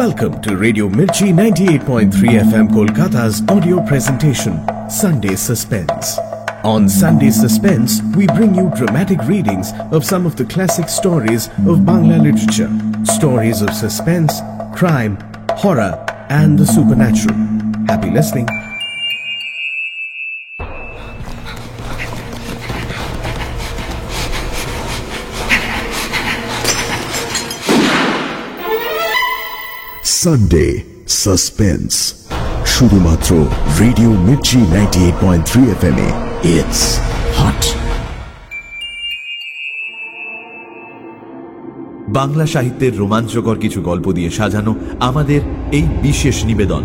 Welcome to Radio Mirchi 98.3 FM Kolkata's audio presentation, Sunday Suspense. On Sunday Suspense, we bring you dramatic readings of some of the classic stories of Bangla literature. Stories of suspense, crime, horror, and the supernatural. Happy listening. Sunday suspense শুধুমাত্র radio Mirchi 98.3 FM এ it's hot. Bangla সাহিত্যের রোমাঞ্চকর কিছু গল্প দিয়ে সাজানো আমাদের এই বিশেষ নিবেদন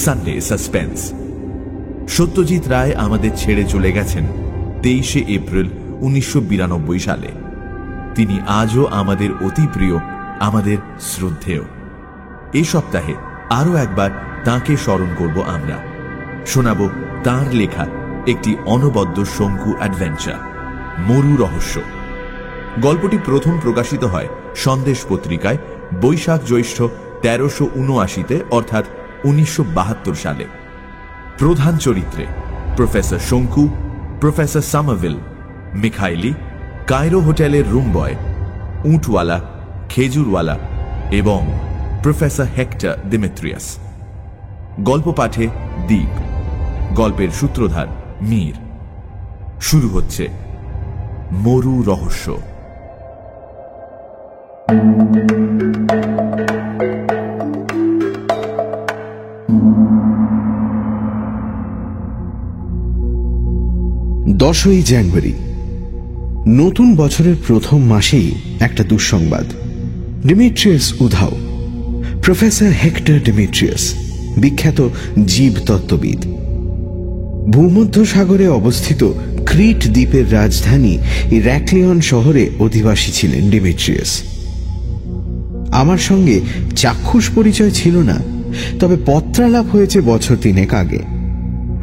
সানডে সাসপেন্স। সত্যজিৎ রায় আমাদের ছেড়ে চলে গেছেন 23শে এপ্রিল 1992 সালে। তিনি আজও আমাদের অতি প্রিয়, আমাদের শ্রদ্ধেয়। এই সপ্তাহে আরো একবার তাঁকে স্মরণ করব আমরা। শোনাব তাঁর লেখা একটি অনবদ্য শঙ্কু অ্যাডভেঞ্চার, মরু রহস্য। গল্পটি প্রথম প্রকাশিত হয় সন্দেশ পত্রিকায় বৈশাখ জ্যৈষ্ঠ 1379-তে, অর্থাৎ 1972 সালে। প্রধান চরিত্রে প্রফেসর শঙ্কু, প্রফেসর সামারভিল, মিখাইলি, কায়রো হোটেলের রুম বয়, উটওয়ালা, খেজুরওয়ালা এবং প্রফেসর হেক্টর ডিমিট্রিয়াস। গল্প পাঠে দীপ, গল্পের সূত্রধার মীর। শুরু হচ্ছে মরু রহস্য। দশই জানুয়ারি, নতুন বছরের প্রথম মাসেই একটা দুঃসংবাদ। ডিমিট্রিয়াস উধাও। প্রফেসর হেক্টর ডিমিট্রিয়াস, বিখ্যাত জীবতত্ত্ববিদ। ভূমধ্য সাগরে অবস্থিত ক্রিট দ্বীপের রাজধানী ইরাক্লিয়ন শহরে অধিবাসী ছিলেন ডিমিট্রিয়াস। আমার সঙ্গে চাক্ষুষ পরিচয় ছিল না, তবে পত্রালাপ হয়েছে বছর 3 আগে।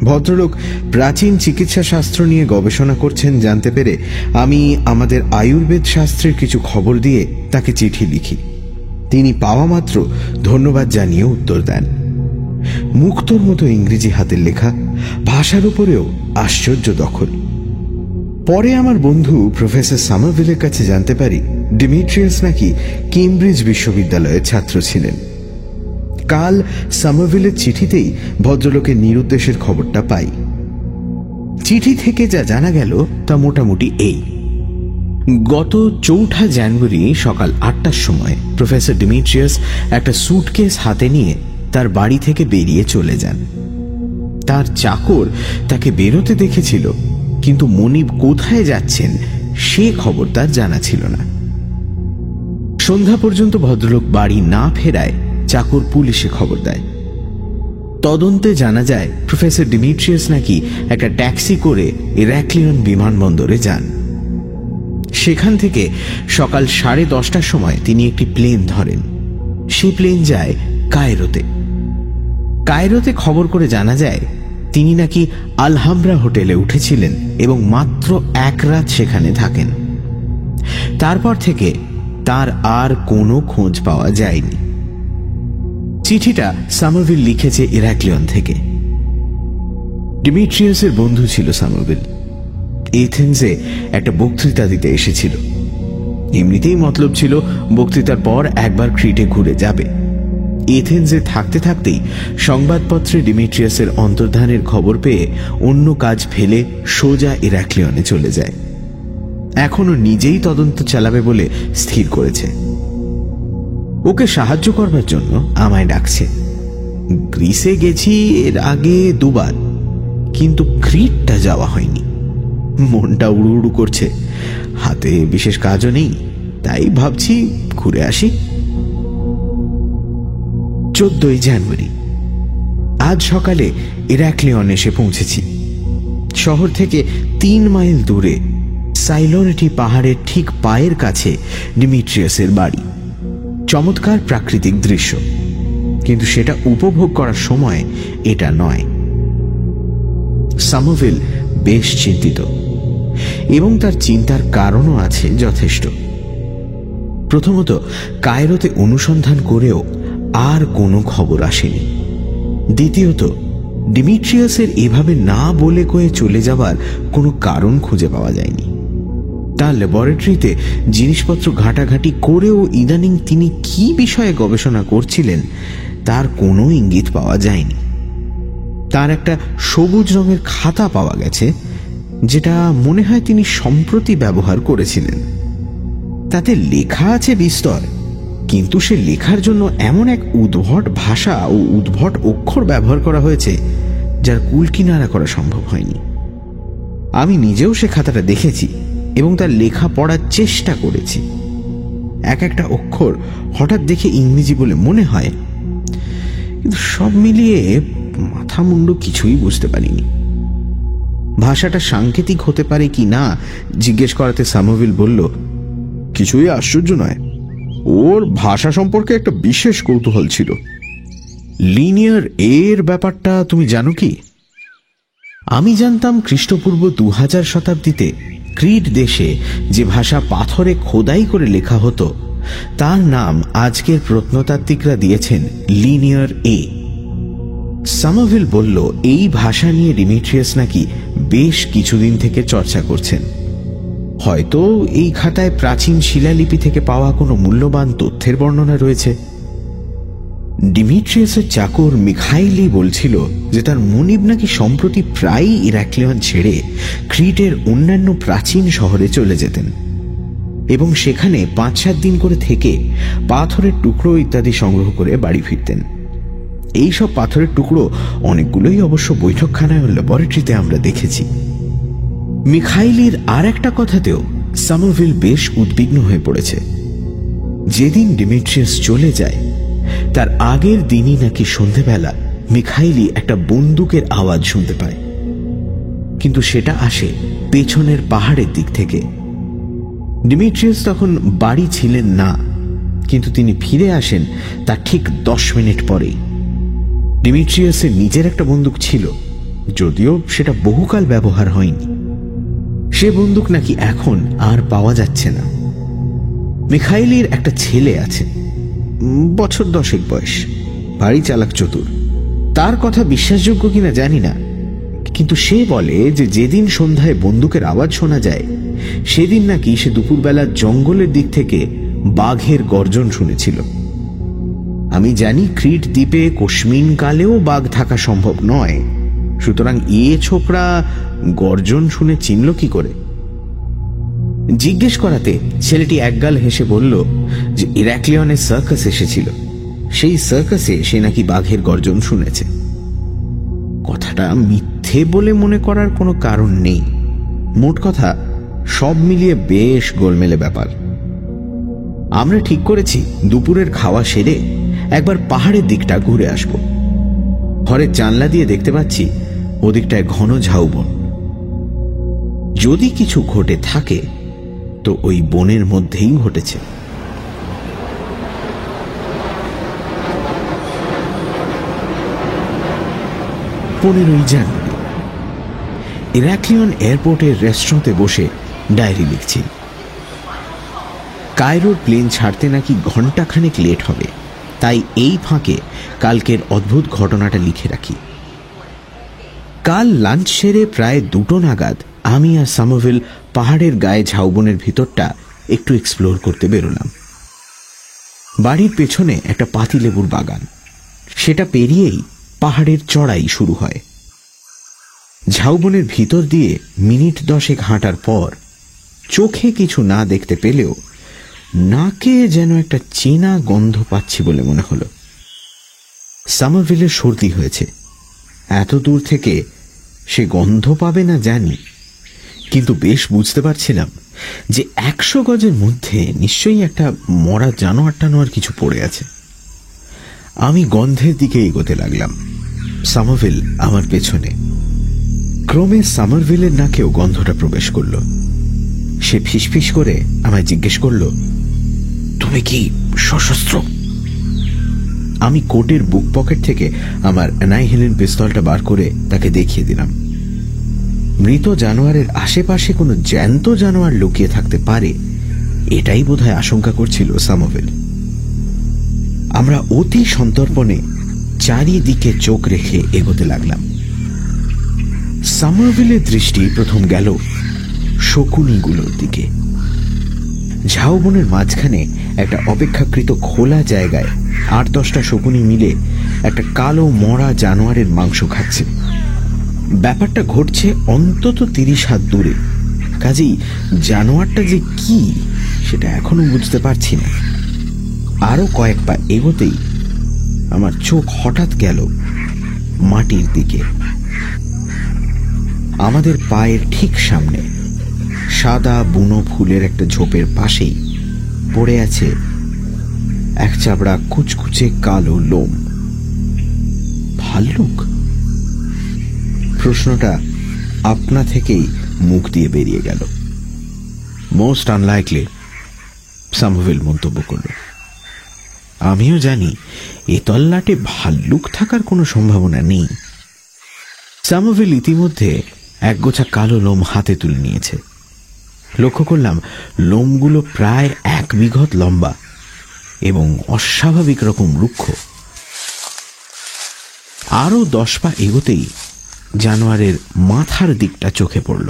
ভদ্রলোক প্রাচীন চিকিৎসা শাস্ত্র নিয়ে গবেষণা করছেন জানতে পেরে আমি আমাদের আয়ুর্বেদ শাস্ত্রের কিছু খবর দিয়ে তাকে চিঠি লিখি। তিনি পাওয়া মাত্র ধন্যবাদ জানিয়ে উত্তর দেন। মুক্তোর মতো ইংরেজি হাতের লেখা, ভাষার উপরেও আশ্চর্য দখল। পরে আমার বন্ধু প্রফেসর সামারভিলের কাছে জানতে পারি ডিমিট্রিয়াস নাকি কেমব্রিজ বিশ্ববিদ্যালয়ের ছাত্র ছিলেন। কাল সামারভিলের চিঠিতেই ভদ্রলোকের নিরুদ্দেশের খবরটা পাই। চিঠি থেকে যা জানা গেল তা মোটামুটি এই: গত 4 জানুয়ারি সকাল 8টার সময় প্রফেসর ডিমিট্রিয়াস একটা স্যুটকেস হাতে নিয়ে তার বাড়ি থেকে বেরিয়ে চলে যান। তার চাকর তাকে বেরোতে দেখেছিল, কিন্তু মনিব কোথায় যাচ্ছেন সে খবর তার জানা ছিল না। সন্ধ্যা পর্যন্ত ভদ্রলোক বাড়ি না ফেরায় চাকর পুলিশে খবর দেয়। তদন্তে জানা যায় প্রফেসর ডিমিট্রিয়াস নাকি একটা ট্যাক্সি করে ইরাক্লিয়ন বিমানবন্দরে যান। সেখান থেকে সকাল 10:30টার সময় তিনি একটি প্লেন ধরেন। সেই প্লেন যায় কায়রোতে। কায়রোতে খবর করে জানা যায় তিনি নাকি আলহামরা হোটেলে উঠেছিলেন এবং মাত্র 1 রাত সেখানে থাকেন। তারপর থেকে তার আর কোনো খোঁজ পাওয়া যায়নি। চিঠিটা সামারভিল লিখেছে ইরাক্লিয়ন থেকে। ডিমিট্রিয়াসের বন্ধু ছিল সামারভিল। এথেন্সে একটা বক্তৃতা দিতে এসেছিল। এমনিতেই মতলব ছিল বক্তৃতার পর একবার ক্রিটে ঘুরে যাবে। এথেন্সে থাকতে থাকতেই সংবাদপত্রে ডিমিট্রিয়াসের অন্তর্ধানের খবর পেয়ে অন্য কাজ ফেলে সোজা ইরাক্লিয়নে চলে যায়। এখনো নিজেই তদন্ত চালাবে বলে স্থির করেছে। ওকে সাহায্য করবার জন্য আমায় ডাকছে। গ্রিসে গেছি এর আগে 2 বার, কিন্তু ক্রিটটা যাওয়া হয়নি। মনটা উড়ু উড়ু করছে, হাতে বিশেষ কাজও নেই, তাই ভাবছি ঘুরে আসি। 14ই জানুয়ারি, আজ সকালে ইরাক্লিয়ন এসে পৌঁছেছি। শহর থেকে 3 মাইল দূরে সাইলোনিটি পাহাড়ের ঠিক পায়ের কাছে ডিমিট্রিয়াসের বাড়ি। চমৎকার প্রাকৃতিক দৃশ্য, কিন্তু সেটা উপভোগ করার সময় এটা নয়। সামারভিল বেশ চিন্তিত, এবং তার চিন্তার কারণও আছে যথেষ্ট। প্রথমত, কায়রোতে অনুসন্ধান করেও আর কোনো খবর আসেনি। দ্বিতীয়ত, ডিমিট্রিয়াসের এভাবে না বলে কয়ে চলে যাবার কোনো কারণ খুঁজে পাওয়া যায়নি। তার ল্যাবরেটরিতে জিনিসপত্র ঘাটাঘাটি করেও ইদানিং তিনি কি বিষয়ে গবেষণা করছিলেন তার কোনো ইঙ্গিত পাওয়া যায়নি। তার একটা সবুজ রঙের খাতা পাওয়া গেছে, যেটা মনে হয় তিনি সম্প্রতি ব্যবহার করেছিলেন। তাতে লেখা আছে বিস্তর, কিন্তু সে লেখার জন্য এমন এক উদ্ভট ভাষা ও উদ্ভট অক্ষর ব্যবহার করা হয়েছে যার কুলকিনারা করা সম্ভব হয়নি। আমি নিজেও সে খাতাটা দেখেছি এবং তার লেখা পড়ার চেষ্টা করেছি। এক একটা অক্ষর হঠাৎ দেখে ইংরেজি বলে মনে হয়, কিন্তু সব মিলিয়ে মাথা মুন্ডু কিছুই বুঝতে পারিনি। ভাষাটা সাংকেতিক হতে পারে কি না জিজ্ঞেস করাতে সামোভিল বলল, কিছুই আশ্চর্য নয়, ওর ভাষা সম্পর্কে একটা বিশেষ কৌতূহল ছিল। লিনিয়ার এর ব্যাপারটা তুমি জানো কি? আমি জানতাম খ্রিস্টপূর্ব 2000 শতাব্দীতে ক্রিট দেশে যে ভাষা পাথরে খোদাই করে লেখা হতো তার নাম আজকের প্রত্নতাত্ত্বিকরা দিয়েছেন লিনিয়ার এ। সামোভিল বলল, এই ভাষা নিয়ে ডিমিট্রিয়াস নাকি বেশ কিছুদিন থেকে চর্চা করছেন। হয়তো এই খাতায় প্রাচীন শিলালিপি থেকে পাওয়া কোনো মূল্যবান তথ্যের বর্ণনা রয়েছে। ডিমিট্রিয়াসের চাকর মিখাইলি বলছিল যে তার মুনিব নাকি সম্প্রতি প্রায়ই ইরাক্লিয়ন ছেড়ে ক্রিটের অন্যান্য প্রাচীন শহরে চলে যেতেন এবং সেখানে 5-7 দিন করে থেকে পাথরের টুকরো ইত্যাদি সংগ্রহ করে বাড়ি ফিরতেন। এইসব পাথরের টুকরো অনেকগুলোই অবশ্য বৈঠকখানায় ও ল্যাবরেটরিতে আমরা দেখেছি। মিখাইলির আর একটা কথাতেও সামোভিল বেশ উদ্বিগ্ন হয়ে পড়েছে। যেদিন ডিমিট্রিয়াস চলে যায় তার আগের দিনই নাকি সন্ধেবেলা মিখাইলি একটা বন্দুকের আওয়াজ শুনতে পায়, কিন্তু সেটা আসে পেছনের পাহাড়ের দিক থেকে। ডিমিট্রিয়াস তখন বাড়ি ছিলেন না, কিন্তু তিনি ফিরে আসেন তার ঠিক 10 মিনিট পরেই। ডিমিট্রিয়াসের নিজের একটা বন্দুক ছিল, যদিও সেটা বহুকাল ব্যবহার হয়নি। সে বন্দুক নাকি এখন আর পাওয়া যাচ্ছে না। মিখাইলির একটা ছেলে আছে, বছর 10 বয়স, ভারী চালাক চতুর। তার কথা বিশ্বাসযোগ্য কিনা জানি না, কিন্তু সে বলে যে যেদিন সন্ধ্যায় বন্দুকের আওয়াজ শোনা যায় সেদিন নাকি সে দুপুরবেলা জঙ্গলের দিক থেকে বাঘের গর্জন শুনেছিল। আমি জানি ক্রিট দ্বীপে কোশমিন কালেও বাঘ থাকা সম্ভব নয়, সুতরাং এ ছোকরা গর্জন শুনে চিনল কি করে? জিজ্ঞেস করাতে ছেলেটি একগাল হেসে বলল যে ইরাক্লিয়নের সার্কাস এসেছিল, সেই সার্কাসে সে নাকি বাঘের গর্জন শুনেছে। কথাটা মিথ্যে বলে মনে করার কোনো কারণ নেই। মোট কথা, সব মিলিয়ে বেশ গোলমেলে ব্যাপার। আমরা ঠিক করেছি দুপুরের খাওয়া সেরে একবার পাহাড়ের দিকটা ঘুরে আসব। ঘরের জানলা দিয়ে দেখতে পাচ্ছি ওদিকটায় ঘন ঝাউবন। যদি কিছু ঘটে থাকে তো ওই বনের মধ্যেই ঘটেছে। 15 জানুয়ারি ইরাক্লিয়ন এয়ারপোর্টের রেস্টুরেন্টে বসে ডায়েরি লিখছি। কায়রোর প্লেন ছাড়তে নাকি ঘণ্টাখানেক লেট হবে, তাই এই ফাঁকে কালকের অদ্ভুত ঘটনাটা লিখে রাখি। কাল লাঞ্চ সেরে প্রায় 2টো নাগাদ আমি আর সামোভিল পাহাড়ের গায়ে ঝাউবনের ভিতরটা একটু এক্সপ্লোর করতে বেরোলাম। বাড়ির পেছনে একটা পাতিলেবুর বাগান, সেটা পেরিয়েই পাহাড়ের চড়াই শুরু হয়। ঝাউবনের ভিতর দিয়ে মিনিট 10 হাঁটার পর চোখে কিছু না দেখতে পেলেও নাকে যেন একটা চেনা গন্ধ পাচ্ছি বলে মনে হলো। সামারভিলের সর্দি হয়েছে, এত দূর থেকে সে গন্ধ পাবে না জানি, কিন্তু বেশ বুঝতে পারছিলাম যে 100 গজের মধ্যে নিশ্চয়ই একটা মরা জানোয়ার টানোয়ার কিছু পড়ে আছে। আমি গন্ধের দিকে এগোতে লাগলাম, সামারভিল আমার পেছনে। ক্রমে সামারভিলের নাকেও গন্ধটা প্রবেশ করল। সে ফিসফিস করে আমায় জিজ্ঞেস করল, তুমি কি সশস্ত্র? আমি কোটের বুক পকেট থেকে আমার অ্যানাইহিলিন পিস্তলটা বার করে তাকে দেখিয়ে দিলাম। মৃত জানোয়ারের আশেপাশে কোনো জ্যান্ত জানোয়ার লুকিয়ে থাকতে পারে এটাই বোধহয় আশঙ্কা করছিল সামোভেল। আমরা অতি সন্তর্পণে চারিদিকে চোখ রেখে এগোতে লাগলাম। সামারভিলের দৃষ্টি প্রথম গেল শকুনিগুলোর দিকে। ঝাউবনের মাঝখানে একটা অপেক্ষাকৃত খোলা জায়গায় 8-10টা শকুনি মিলে একটা কালো মরা জানোয়ারের মাংস খাচ্ছে। ব্যাপারটা ঘটছে অন্তত 30 হাত দূরে, কাজেই জানোয়ারটা যে কি সেটা এখনো বুঝতে পারছি না। আরো কয়েক পা এগোতেই আমার চোখ হঠাৎ গেল মাটির দিকে। আমাদের পায়ের ঠিক সামনে সাদা বুনো ফুলের একটা ঝোপের পাশেই পড়ে আছে এক চাবড়া কুচকুচে কালো লোম। ভাল্লুক? প্রশ্নটা আপনা থেকেই মুখ দিয়ে বেরিয়ে গেল। মোস্ট আনলাইকলি, সামোভেল মন্তব্য করল। আমিও জানি এ তল্লাটে ভাল্লুক থাকার কোনো সম্ভাবনা নেই। সামোভেল ইতিমধ্যে একগোছা কালো লোম হাতে তুলে নিয়েছে। লক্ষ্য করলাম লোমগুলো প্রায় 1 বিঘত লম্বা এবং অস্বাভাবিক রকম রুক্ষ। আরো 10 পা এগোতেই জানোয়ারের মাথার দিকটা চোখে পড়ল।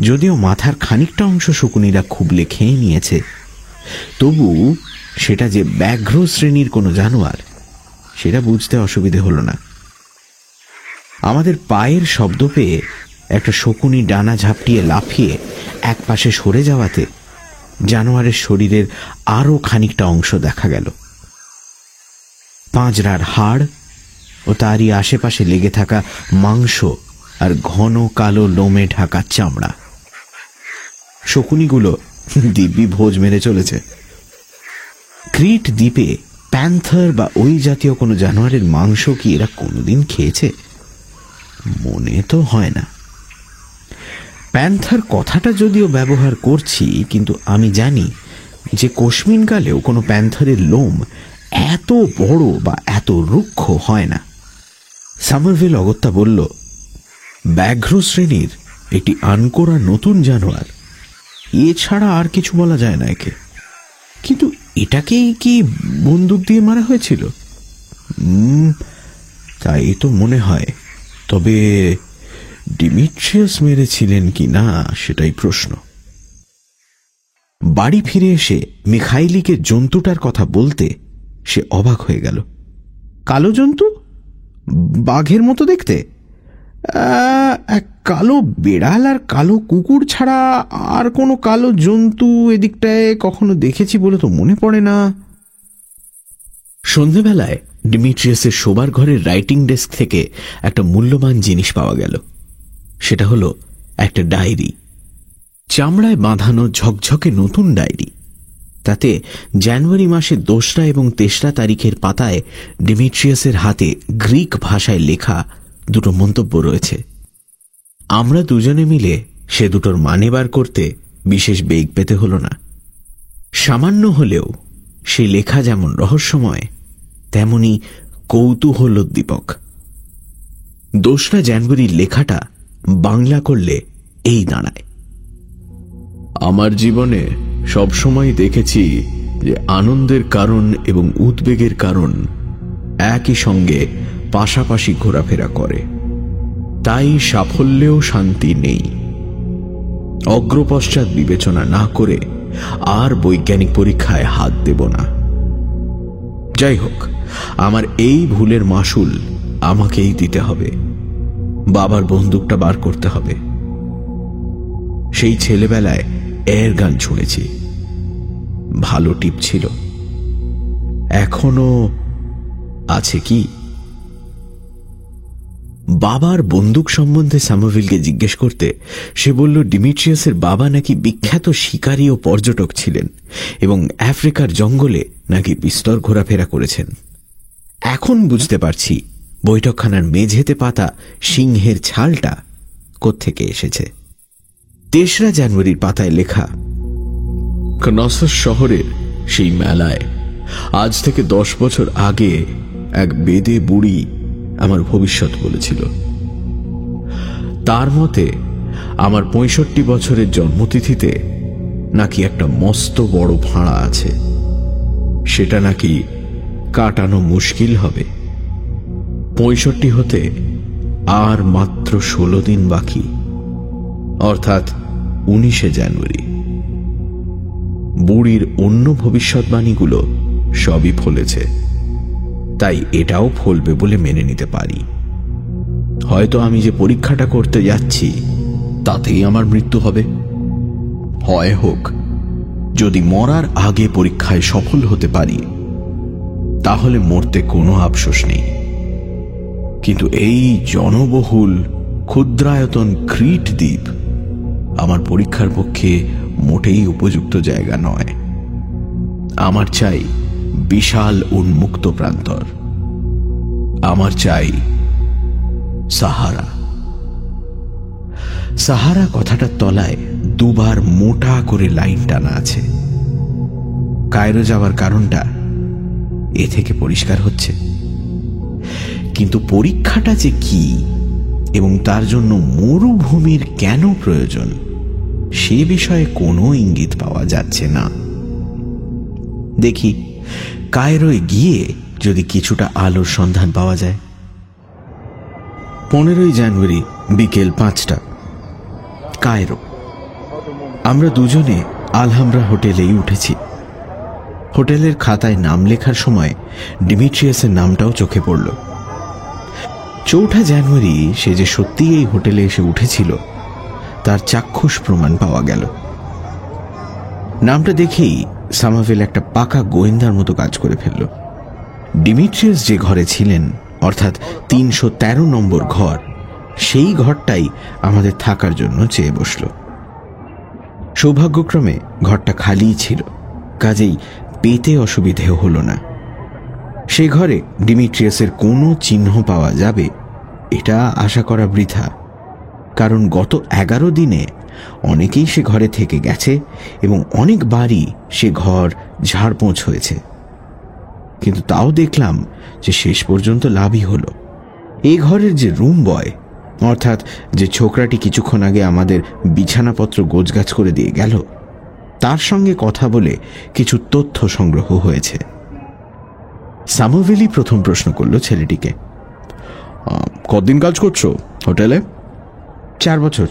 যদিও মাথার খানিকটা অংশ শকুনিরা খুবলে খেয়ে নিয়েছে, তবু সেটা যে ব্যাঘ্র শ্রেণীর কোনো জানোয়ার সেটা বুঝতে অসুবিধে হল না। আমাদের পায়ের শব্দ পেয়ে একটা শকুনি ডানা ঝাপটিয়ে লাফিয়ে এক পাশে সরে যাওয়াতে জানোয়ারের শরীরের আরো খানিকটা অংশ দেখা গেল। পাঁজরার হাড় ও তারই আশেপাশে লেগে থাকা মাংস আর ঘন কালো লোমে ঢাকা চামড়া। শকুনিগুলো দিব্যি ভোজ মেরে চলেছে। ক্রিট দ্বীপে প্যান্থার বা ওই জাতীয় কোনো জানোয়ারের মাংস কি এরা কোনোদিন খেয়েছে? মনে তো হয় না। প্যান্থার কথাটা যদিও ব্যবহার করছি, কিন্তু আমি জানি যে কোশমিনকালেও কোনো প্যান্থারের লোম এত বড় বা এত রুক্ষ হয় না। সামারভিল অগত্যা বলল, ব্যাঘ্র শ্রেণীর একটি আনকোরা নতুন জানোয়ার, এছাড়া আর কিছু বলা যায় না একে। কিন্তু এটাকেই কি বন্দুক দিয়ে মারা হয়েছিল? তাই তো মনে হয়। তবে ডিমিট্রিয়াস মেরেছিলেন কি না সেটাই প্রশ্ন। বাড়ি ফিরে এসে মিখাইলিকে জন্তুটার কথা বলতে সে অবাক হয়ে গেল। কালো জন্তু? বাঘের মতো দেখতে? এক কালো বেড়াল আর কালো কুকুর ছাড়া আর কোনো কালো জন্তু এদিকটায় কখনো দেখেছি বলে তো মনে পড়ে না। সন্ধেবেলায় ডিমিট্রিয়াসের শোবার ঘরের রাইটিং ডেস্ক থেকে একটা মূল্যবান জিনিস পাওয়া গেল। সেটা হলো একটা ডায়েরি, চামড়ায় বাঁধানো ঝকঝকে নতুন ডায়েরি। তাতে জানুয়ারি মাসের 2রা এবং 3রা তারিখের পাতায় ডিমিট্রিয়াসের হাতে গ্রিক ভাষায় লেখা 2টো মন্তব্য রয়েছে। আমরা দুজনে মিলে সে দুটোর মানে বার করতে বিশেষ বেগ পেতে হল না। সামান্য হলেও সে লেখা যেমন রহস্যময়, তেমনি কৌতূহলোদ্দীপক। 2রা জানুয়ারির লেখাটা বাংলা করলে এই দাঁড়ায়: আমার জীবনে সবসময় দেখেছি যে আনন্দের কারণ এবং উদ্বেগের কারণ একই সঙ্গে পাশাপাশি ঘোরাফেরা করে। তাই সাফল্যেও শান্তি নেই। অগ্রপশ্চাৎ বিবেচনা না করে আর বৈজ্ঞানিক পরীক্ষায় হাত দেব না। যাই হোক, আমার এই ভুলের মাসুল আমাকেই দিতে হবে। বাবার বন্দুকটা বার করতে হবে। সেই ছেলেবেলায় এয়ার গান ছুঁড়েছি, ভালো টিপ ছিল। এখনো আছে কি? বাবার বন্দুক সম্বন্ধে সামোভিলকে জিজ্ঞেস করতে সে বলল, ডিমিট্রিয়াসের বাবা নাকি বিখ্যাত শিকারী ও পর্যটক ছিলেন এবং আফ্রিকার জঙ্গলে নাকি বিস্তর ঘোরাফেরা করেছেন। এখন বুঝতে পারছি বৈঠকখানার মেঝেতে পাতা সিংহের ছালটা কোত্থেকে এসেছে। 3রা জানুয়ারির পাতায় লেখা, কনসাস শহরের সেই মেলায় আজ থেকে 10 বছর আগে এক বেদে বুড়ি আমার ভবিষ্যৎ বলেছিল। তার মতে আমার 65 বছরের জন্মতিথিতে নাকি একটা মস্ত বড় ভাঁড়া আছে, সেটা নাকি কাটানো মুশকিল হবে। 65 হতে আর মাত্র 16 দিন বাকি, অর্থাৎ 19শে জানুয়ারি। বুড়ির অন্য ভবিষ্যৎবাণীগুলো সবই ফলেছে, তাই এটাও ফলবে বলে মেনে নিতে পারি। হয়তো আমি যে পরীক্ষাটা করতে যাচ্ছি তাতেই আমার মৃত্যু হবে। হয় হোক, যদি মরার আগে পরীক্ষায় সফল হতে পারি তাহলে মরতে কোনো আফসোস নেই। কিন্তু এই জনবহুল ক্ষুদ্রায়তন ক্রিট দ্বীপ আমার পরীক্ষার পক্ষে মোটেই উপযুক্ত জায়গা নয়। আমার চাই বিশাল উন্মুক্ত প্রান্তর, আমার চাই সাহারা। সাহারা কথাটার তলায় দুবার মোটা করে লাইন টানা আছে। কায়রো যাওয়ার কারণটা এ থেকে পরিষ্কার হচ্ছে, কিন্তু পরীক্ষাটা যে কি এবং তার জন্য মরুভূমির কেন প্রয়োজন সে বিষয়ে কোনো ইঙ্গিত পাওয়া যাচ্ছে না। দেখি কায়রোয় গিয়ে যদি কিছুটা আলোর সন্ধান পাওয়া যায়। 15ই জানুয়ারি বিকেল 5টা, কায়রো। আমরা দুজনে আলহামরা হোটেলেই উঠেছি। হোটেলের খাতায় নাম লেখার সময় ডিমিট্রিয়াসের নামটাও চোখে পড়ল। 4 জানুয়ারি সে যে সত্যি এই হোটেলে এসে উঠেছিল তার চাক্ষুষ প্রমাণ পাওয়া গেল। নামটা দেখেই সামাভেল একটা পাকা গোয়েন্দার মতো কাজ করে ফেলল। ডিমিট্রিয়াস যে ঘরে ছিলেন, অর্থাৎ 313 নম্বর ঘর, সেই ঘরটাই আমাদের থাকার জন্য চেয়ে বসল। সৌভাগ্যক্রমে ঘরটা খালিই ছিল, কাজেই পেতে অসুবিধেও হল না। সে ঘরে ডিমিট্রিয়াসের কোনো চিহ্ন পাওয়া যাবে এটা আশা করা বৃথা, কারণ গত 11 দিনে অনেকেই সে ঘরে থেকে গেছে এবং অনেকবারই সে ঘর ঝাড়পোঁছ হয়েছে। কিন্তু তাও দেখলাম যে শেষ পর্যন্ত লাভই হল। এই ঘরের যে রুম বয়, অর্থাৎ যে ছোকরাটি কিছুক্ষণ আগে আমাদের বিছানাপত্র গোছগাছ করে দিয়ে গেল, তার সঙ্গে কথা বলে কিছু তথ্য সংগ্রহ হয়েছে। সামাভেলি প্রথম প্রশ্ন করল ছেলেটিকে, কতদিন কাজ করছো হোটেলে? 4 বছর।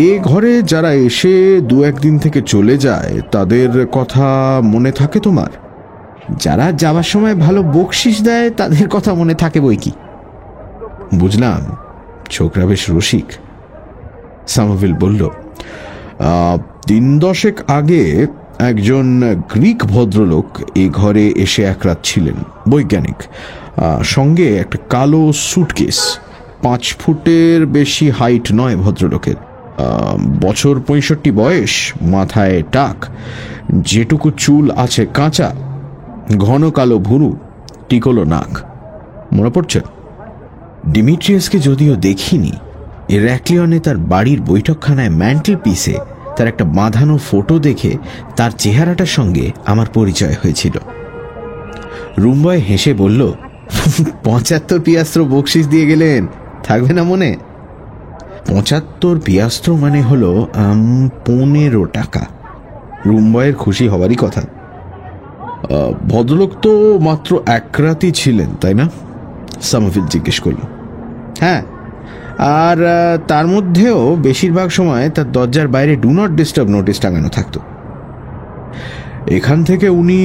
এ ঘরে যারা এসে 2-1 দিন থেকে চলে যায় তাদের কথা মনে থাকে তোমার? যারা যাওয়ার সময় ভালো বকশিস দেয় তাদের কথা মনে থাকে বই কি। বুঝলাম, ছোকরা বেশ রসিক। সামাভেল বলল, 3 দশেক আগে একজন গ্রিক ভদ্রলোক এ ঘরে এসে এক রাত ছিলেন, বৈজ্ঞানিক, সঙ্গে একটা কালো সুটকেস। 5 ফুটের বেশি হাইট নয় ভদ্রলোকের, বছর 65 বয়স, মাথায় টাক, যেটুকু চুল আছে কাঁচা, ঘন কালো ভুরু, টিকলো নাক। মনে পড়ছে? ডিমিট্রিয়াসকে যদিও দেখিনি, র্যাকলিয়নে তার বাড়ির বৈঠকখানায় ম্যান্টেল পিসে তার একটা বাঁধানো ফটো দেখে তার চেহারাটার সঙ্গে আমার পরিচয় হয়েছিল। রুমবয় হেসে বলল, 75 পিয়াস্ত্র বকশিস দিয়ে গেলেন, থাকবে না মনে? 75 পিয়াস্ত্র মানে হলো 15 টাকা। রুমবয়ের খুশি হবারই কথা। ভদ্রলোক তো মাত্র 1 রাতই ছিলেন, তাই না? সামাভেল জিজ্ঞেস করল। হ্যাঁ, আর তার মধ্যেও বেশিরভাগ সময় তার দরজার বাইরে ডু নট ডিস্টার্ব নোটিশ টাঙানো থাকতো। এখান থেকে উনি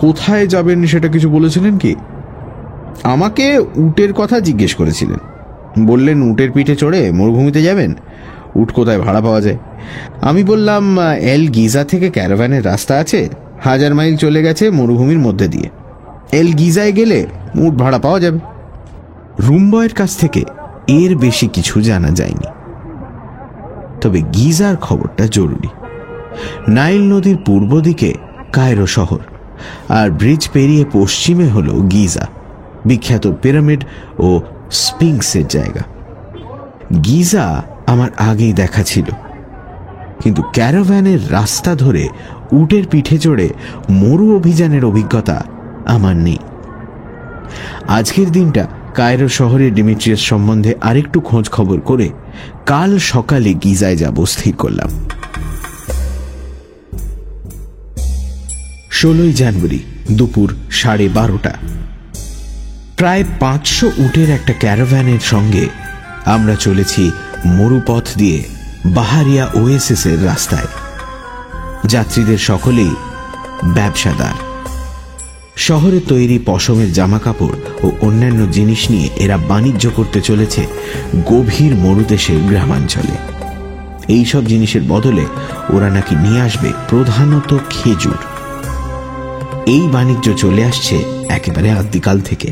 কোথায় যাবেন সেটা কিছু বলেছিলেন কি? আমাকে উটের কথা জিজ্ঞেস করেছিলেন। বললেন উটের পিঠে চড়ে মরুভূমিতে যাবেন, উট কোথায় ভাড়া পাওয়া যায়। আমি বললাম এল গিজা থেকে ক্যারাভানের রাস্তা আছে, 1000 মাইল চলে গেছে মরুভূমির মধ্যে দিয়ে। এল গিজায় গেলে উট ভাড়া পাওয়া যাবে। রুমবয়ের কাছ থেকে এর বেশি কিছু জানা যায়নি। তবে গিজার খবরটা জরুরি। নাইল নদীর পূর্ব দিকে কায়রো শহর, আর ব্রিজ পেরিয়ে পশ্চিমে হল গিজা, বিখ্যাত পিরামিড ও স্পিংসের জায়গা। গিজা আমার আগেই দেখা ছিল, কিন্তু ক্যারাভানের রাস্তা ধরে উটের পিঠে চড়ে মরু অভিযানের অভিজ্ঞতা আমার নেই। আজকের দিনটা কায়রো শহরে ডিমিট্রিয়াস সম্বন্ধে আরেকটু খোঁজ খবর করে কাল সকালে গিজায় যাব স্থির করলাম। 16ই জানুয়ারি দুপুর 12:30। প্রায় 500 উটের একটা ক্যারাভ্যানের সঙ্গে আমরা চলেছি মরুপথ দিয়ে বাহারিয়া ওয়েসিসের রাস্তায়। যাত্রীদের সকলেই ব্যবসাদার। শহরে তৈরি পশমের জামাকাপড় ও অন্যান্য জিনিস নিয়ে এরা বাণিজ্য করতে চলেছে গভীর মরুদেশের গ্রামাঞ্চলে। এইসব জিনিসের বদলে ওরা নাকি নিয়ে আসবে প্রধানত খেজুর। এই বাণিজ্য চলে আসছে একেবারে আদিকাল থেকে।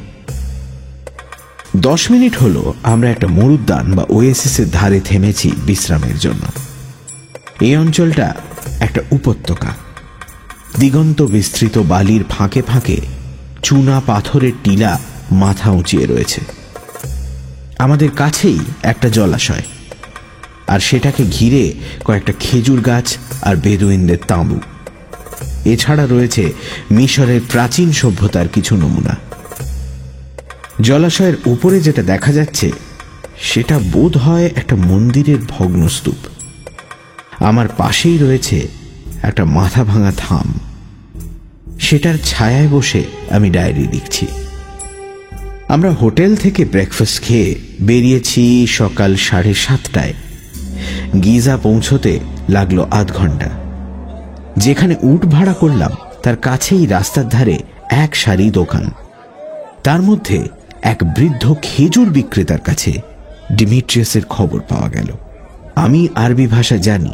10 মিনিট হলো আমরা একটা মরুদ্যান বা ওয়েসিসের ধারে থেমেছি বিশ্রামের জন্য। এই অঞ্চলটা একটা উপত্যকা। দিগন্ত বিস্তৃত বালির ফাঁকে ফাঁকে চুনা পাথরের টিলা মাথা উঁচিয়ে রয়েছে। আমাদের কাছেই একটা জলাশয়, আর সেটাকে ঘিরে কয়েকটা খেজুর গাছ আর বেদুইনদের তাঁবু। এছাড়া রয়েছে মিশরের প্রাচীন সভ্যতার কিছু নমুনা। জলাশয়ের উপরে যেটা দেখা যাচ্ছে সেটা বোধ হয় একটা মন্দিরের ভগ্নস্তূপ। আমার পাশেই রয়েছে একটা মাথা ভাঙা থাম। সেটার ছায়ায় বসে আমি ডায়েরি লিখছি। আমরা হোটেল থেকে ব্রেকফাস্ট খেয়ে বেরিয়েছি সকাল 7:30টায়। গিজা পৌঁছতে লাগলো আধ ঘন্টা। যেখানে উট ভাড়া করলাম তার কাছেই রাস্তার ধারে এক সারি দোকান। তার মধ্যে এক বৃদ্ধ খেজুর বিক্রেতার কাছে ডিমিট্রিয়াসের খবর পাওয়া গেল। আমি আরবি ভাষা জানি,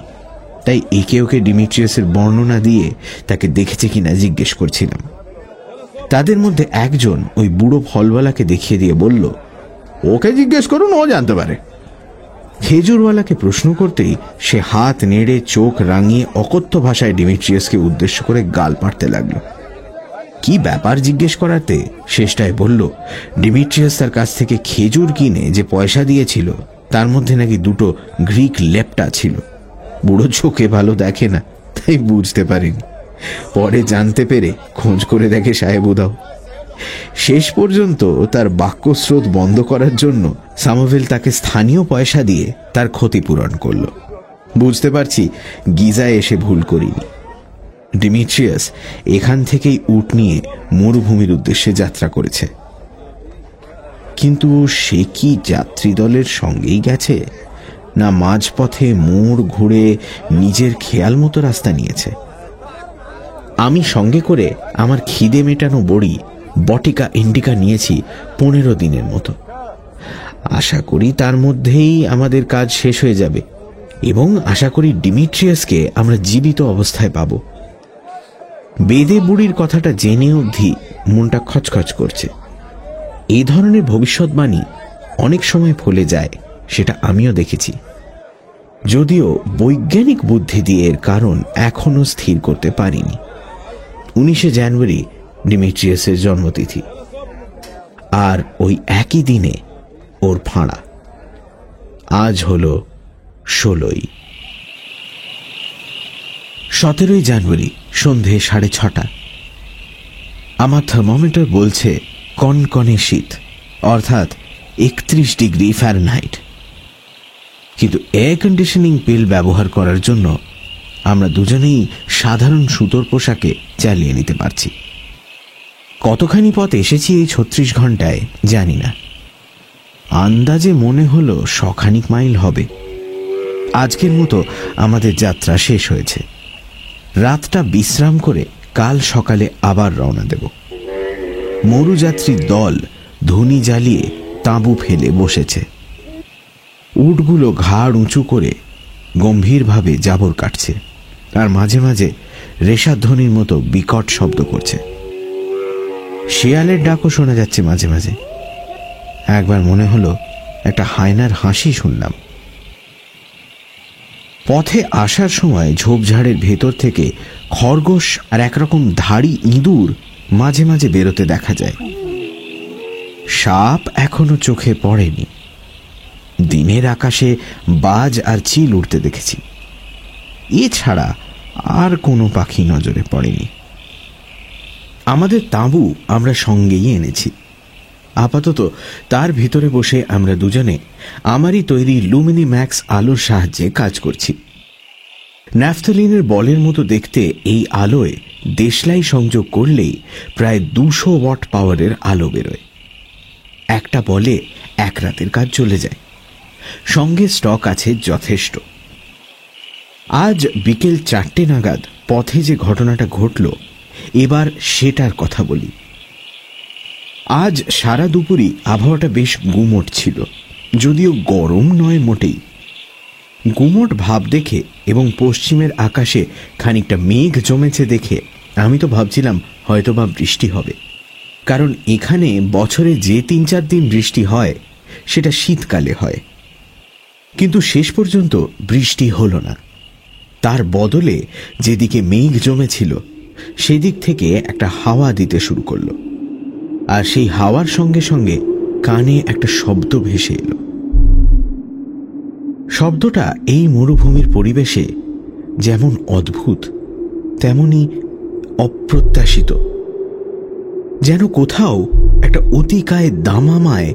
তাই একে ওকে ডিমিট্রিয়াসের বর্ণনা দিয়ে তাকে দেখেছে কিনা জিজ্ঞেস করছিলাম। তাদের মধ্যে একজন ওই বুড়ো ফলওয়ালাকে দেখিয়ে দিয়ে বলল, ওকে জিজ্ঞেস করুন, ও জানতে পারে। খেজুরওয়ালাকে প্রশ্ন করতেই সে হাত নেড়ে চোখ রাঙিয়ে অকথ্য ভাষায় ডিমিট্রিয়াসকে উদ্দেশ্য করে গাল পাড়তে লাগলো। কি ব্যাপার জিজ্ঞেস করাতে শেষটায় বলল, ডিমিট্রিয়াস তার কাছ থেকে খেজুর কিনে যে পয়সা দিয়েছিল তার মধ্যে নাকি 2টো গ্রিক লেপ্টা ছিল। বুড়ো চোখে ভালো দেখে না, তাই বুঝতে পারেনি। পরে জানতে পেরে খোঁজ করে দেখে সাহেব উধাও। শেষ পর্যন্ত তার বাক্যস্রোত বন্ধ করার জন্য সামোভেল তাকে স্থানীয় পয়সা দিয়ে তার ক্ষতিপূরণ করল। বুঝতে পারছি গিজায় এসে ভুল করিনি। ডিমিট্রিয়াস এখান থেকেই উট নিয়ে মরুভূমির উদ্দেশ্যে যাত্রা করেছে। কিন্তু সে কি যাত্রী দলের সঙ্গেই গেছে, না মাঝপথে মোড় ঘুরে নিজের খেয়াল মতো রাস্তা নিয়েছে? আমি সঙ্গে করে আমার খিদে মেটানো বড়ি বটিকা ইন্ডিকা নিয়েছি 15 দিনের মতো। আশা করি তার মধ্যেই আমাদের কাজ শেষ হয়ে যাবে এবং আশা করি ডিমিট্রিয়াসকে আমরা জীবিত অবস্থায় পাব। বেদে বুড়ির কথাটা জেনে অবধি মনটা খচখচ করছে। এই ধরনের ভবিষ্যৎবাণী অনেক সময় ফলে যায়, সেটা আমিও দেখেছি। যদিও বৈজ্ঞানিক বুদ্ধি দিয়ে এর কারণ এখনো স্থির করতে পারিনি। 19শে জানুয়ারি ডিমিট্রিয়াসের জন্মতিথি, আর ওই একই দিনে ওর ফাঁড়া। আজ হল 16ই। 17ই জানুয়ারি সন্ধে 6:30। আমার থার্মোমিটার বলছে কনকনে শীত, অর্থাৎ 31 ডিগ্রি ফ্যারেনহাইট। কিন্তু এয়ার কন্ডিশনিং পিল ব্যবহার করার জন্য আমরা দুজনেই সাধারণ সুতোর পোশাকে চালিয়ে নিতে পারছি। কতখানি পথ এসেছি এই 36 ঘন্টায় জানি না। আন্দাজে মনে হলো 100 মাইল হবে। আজকের মতো আমাদের যাত্রা শেষ হয়েছে। রাতটা বিশ্রাম করে কাল সকালে আবার রওনা দেব। মরুযাত্রীর দল ধুনি জ্বালিয়ে তাঁবু ফেলে বসেছে। উটগুলো ঘাড় উঁচু করে গম্ভীরভাবে জাবর কাটছে, আর মাঝে মাঝে রেশাধ্বনির মতো বিকট শব্দ করছে। শিয়ালের ডাকও শোনা যাচ্ছে মাঝে মাঝে। একবার মনে হলো একটা হায়নার হাসি শুনলাম। পথে আসার সময় ঝোপঝাড়ের ভেতর থেকে খরগোশ আর একরকম ধাড়ি ইঁদুর মাঝে মাঝে বেরোতে দেখা যায়। সাপ এখনো চোখে পড়েনি। দিনের আকাশে বাজ আর চিল উড়তে দেখেছি। এছাড়া আর কোনো পাখি নজরে পড়েনি। আমাদের তাঁবু আমরা সঙ্গেই এনেছি। আপাতত তার ভিতরে বসে আমরা দুজনে আমারই তৈরি লুমিনি ম্যাক্স আলোর সাহায্যে কাজ করছি। ন্যাফথলিনের বলের মতো দেখতে এই আলোয় দেশলাই সংযোগ করলেই প্রায় 200 ওয়াট পাওয়ারের আলো বেরোয়। একটা বলে এক রাতের কাজ চলে যায়, সঙ্গে স্টক আছে যথেষ্ট। আজ বিকেল 4টে নাগাদ পথে যে ঘটনাটা ঘটল, এবার সেটার কথা বলি। আজ সারা দুপুরই আবহাওয়াটা বেশ গুমোট ছিল, যদিও গরম নয় মোটেই। গুমোট ভাব দেখে এবং পশ্চিমের আকাশে খানিকটা মেঘ জমেছে দেখে আমি তো ভাবছিলাম হয়তোবা বৃষ্টি হবে, কারণ এখানে বছরে যে 3-4 দিন বৃষ্টি হয় সেটা শীতকালে হয়। কিন্তু শেষ পর্যন্ত বৃষ্টি হলো না। তার বদলে যেদিকে মেঘ জমেছিল সেদিক থেকে একটা হাওয়া দিতে শুরু করলো, আর সেই হাওয়ার সঙ্গে সঙ্গে কানে একটা শব্দ ভেসে এলো। শব্দটা এই মরুভূমির পরিবেশে যেমন অদ্ভুত তেমনি অপ্রত্যাশিত, যেন কোথাও একটা অতিকায় দামামায়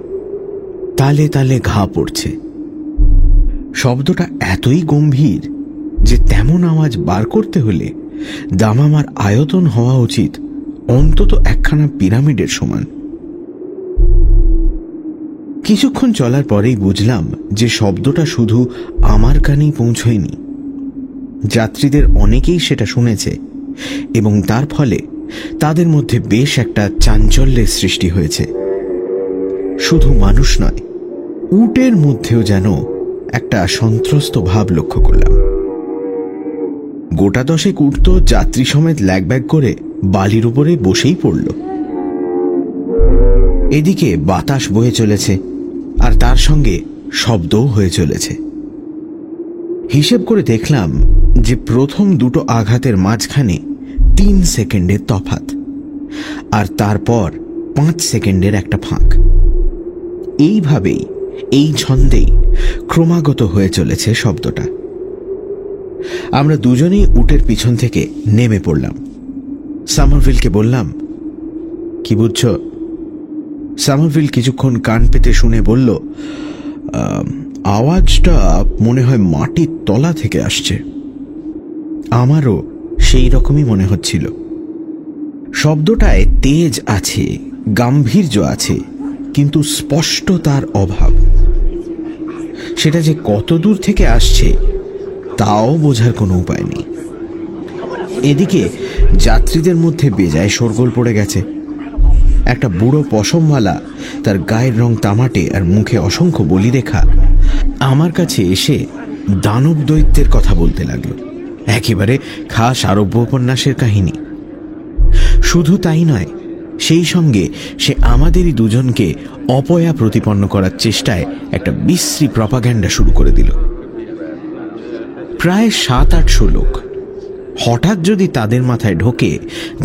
তালে তালে ঘা পড়ছে। শব্দটা এতই গম্ভীর যে তেমন আওয়াজ বার করতে হলে দামামার আয়তন হওয়া উচিত অন্তত একখানা পিরামিডের সমান। কিছুক্ষণ চলার পরেই বুঝলাম যে শব্দটা শুধু আমার কানেই পৌঁছয়নি, যাত্রীদের অনেকেই সেটা শুনেছে এবং তার ফলে তাদের মধ্যে বেশ একটা চাঞ্চল্যের সৃষ্টি হয়েছে। শুধু মানুষ নয়, উটের মধ্যেও যেন একটা সন্ত্রস্ত ভাব লক্ষ্য করলাম। গোটা 10 উট তো যাত্রী সমেত ল্যাগব্যাগ করে বালির উপরে বসেই পড়ল। এদিকে বাতাস বয়ে চলেছে আর তার সঙ্গে শব্দও হয়ে চলেছে। হিসেব করে দেখলাম যে প্রথম দুটো আঘাতের মাঝখানে 3 সেকেন্ডের তফাৎ, আর তারপর 5 সেকেন্ডের একটা ফাঁক। এইভাবেই, এই ছন্দেই ক্রমাগত হয়ে চলেছে শব্দটা। আমরা দুজনেই উটের পিছন থেকে নেমে পড়লাম। সামারভিলকে বললাম, কি বুঝছ? সামারভিল কিছুক্ষণ কান পেতে শুনে বলল, আওয়াজটা মনে হয় মাটির তলা থেকে আসছে। আমারও সেই রকমই মনে হচ্ছিল। শব্দটায় তেজ আছে, গাম্ভীর্য আছে, কিন্তু স্পষ্টতার অভাব। সেটা যে কত দূর থেকে আসছে তাও বোঝার কোনো উপায় নেই। এদিকে যাত্রীদের মধ্যে বেজায় শোরগোল পড়ে গেছে। একটা বুড়ো পশমওয়ালা, তার গায়ের রং তামাটে আর মুখে অসংখ্য বলিরেখা, আমার কাছে এসে দানব দৈত্যের কথা বলতে লাগলো। একেবারে খাস আরব্য উপন্যাসের কাহিনী। শুধু তাই নয়, সেই সঙ্গে সে আমাদেরই দুজনকে অপয়া প্রতিপন্ন করার চেষ্টায় একটা বিশ্রী প্রপাগ্যান্ডা শুরু করে দিল। প্রায় 700-800 লোক। হঠাৎ যদি তাদের মাথায় ঢোকে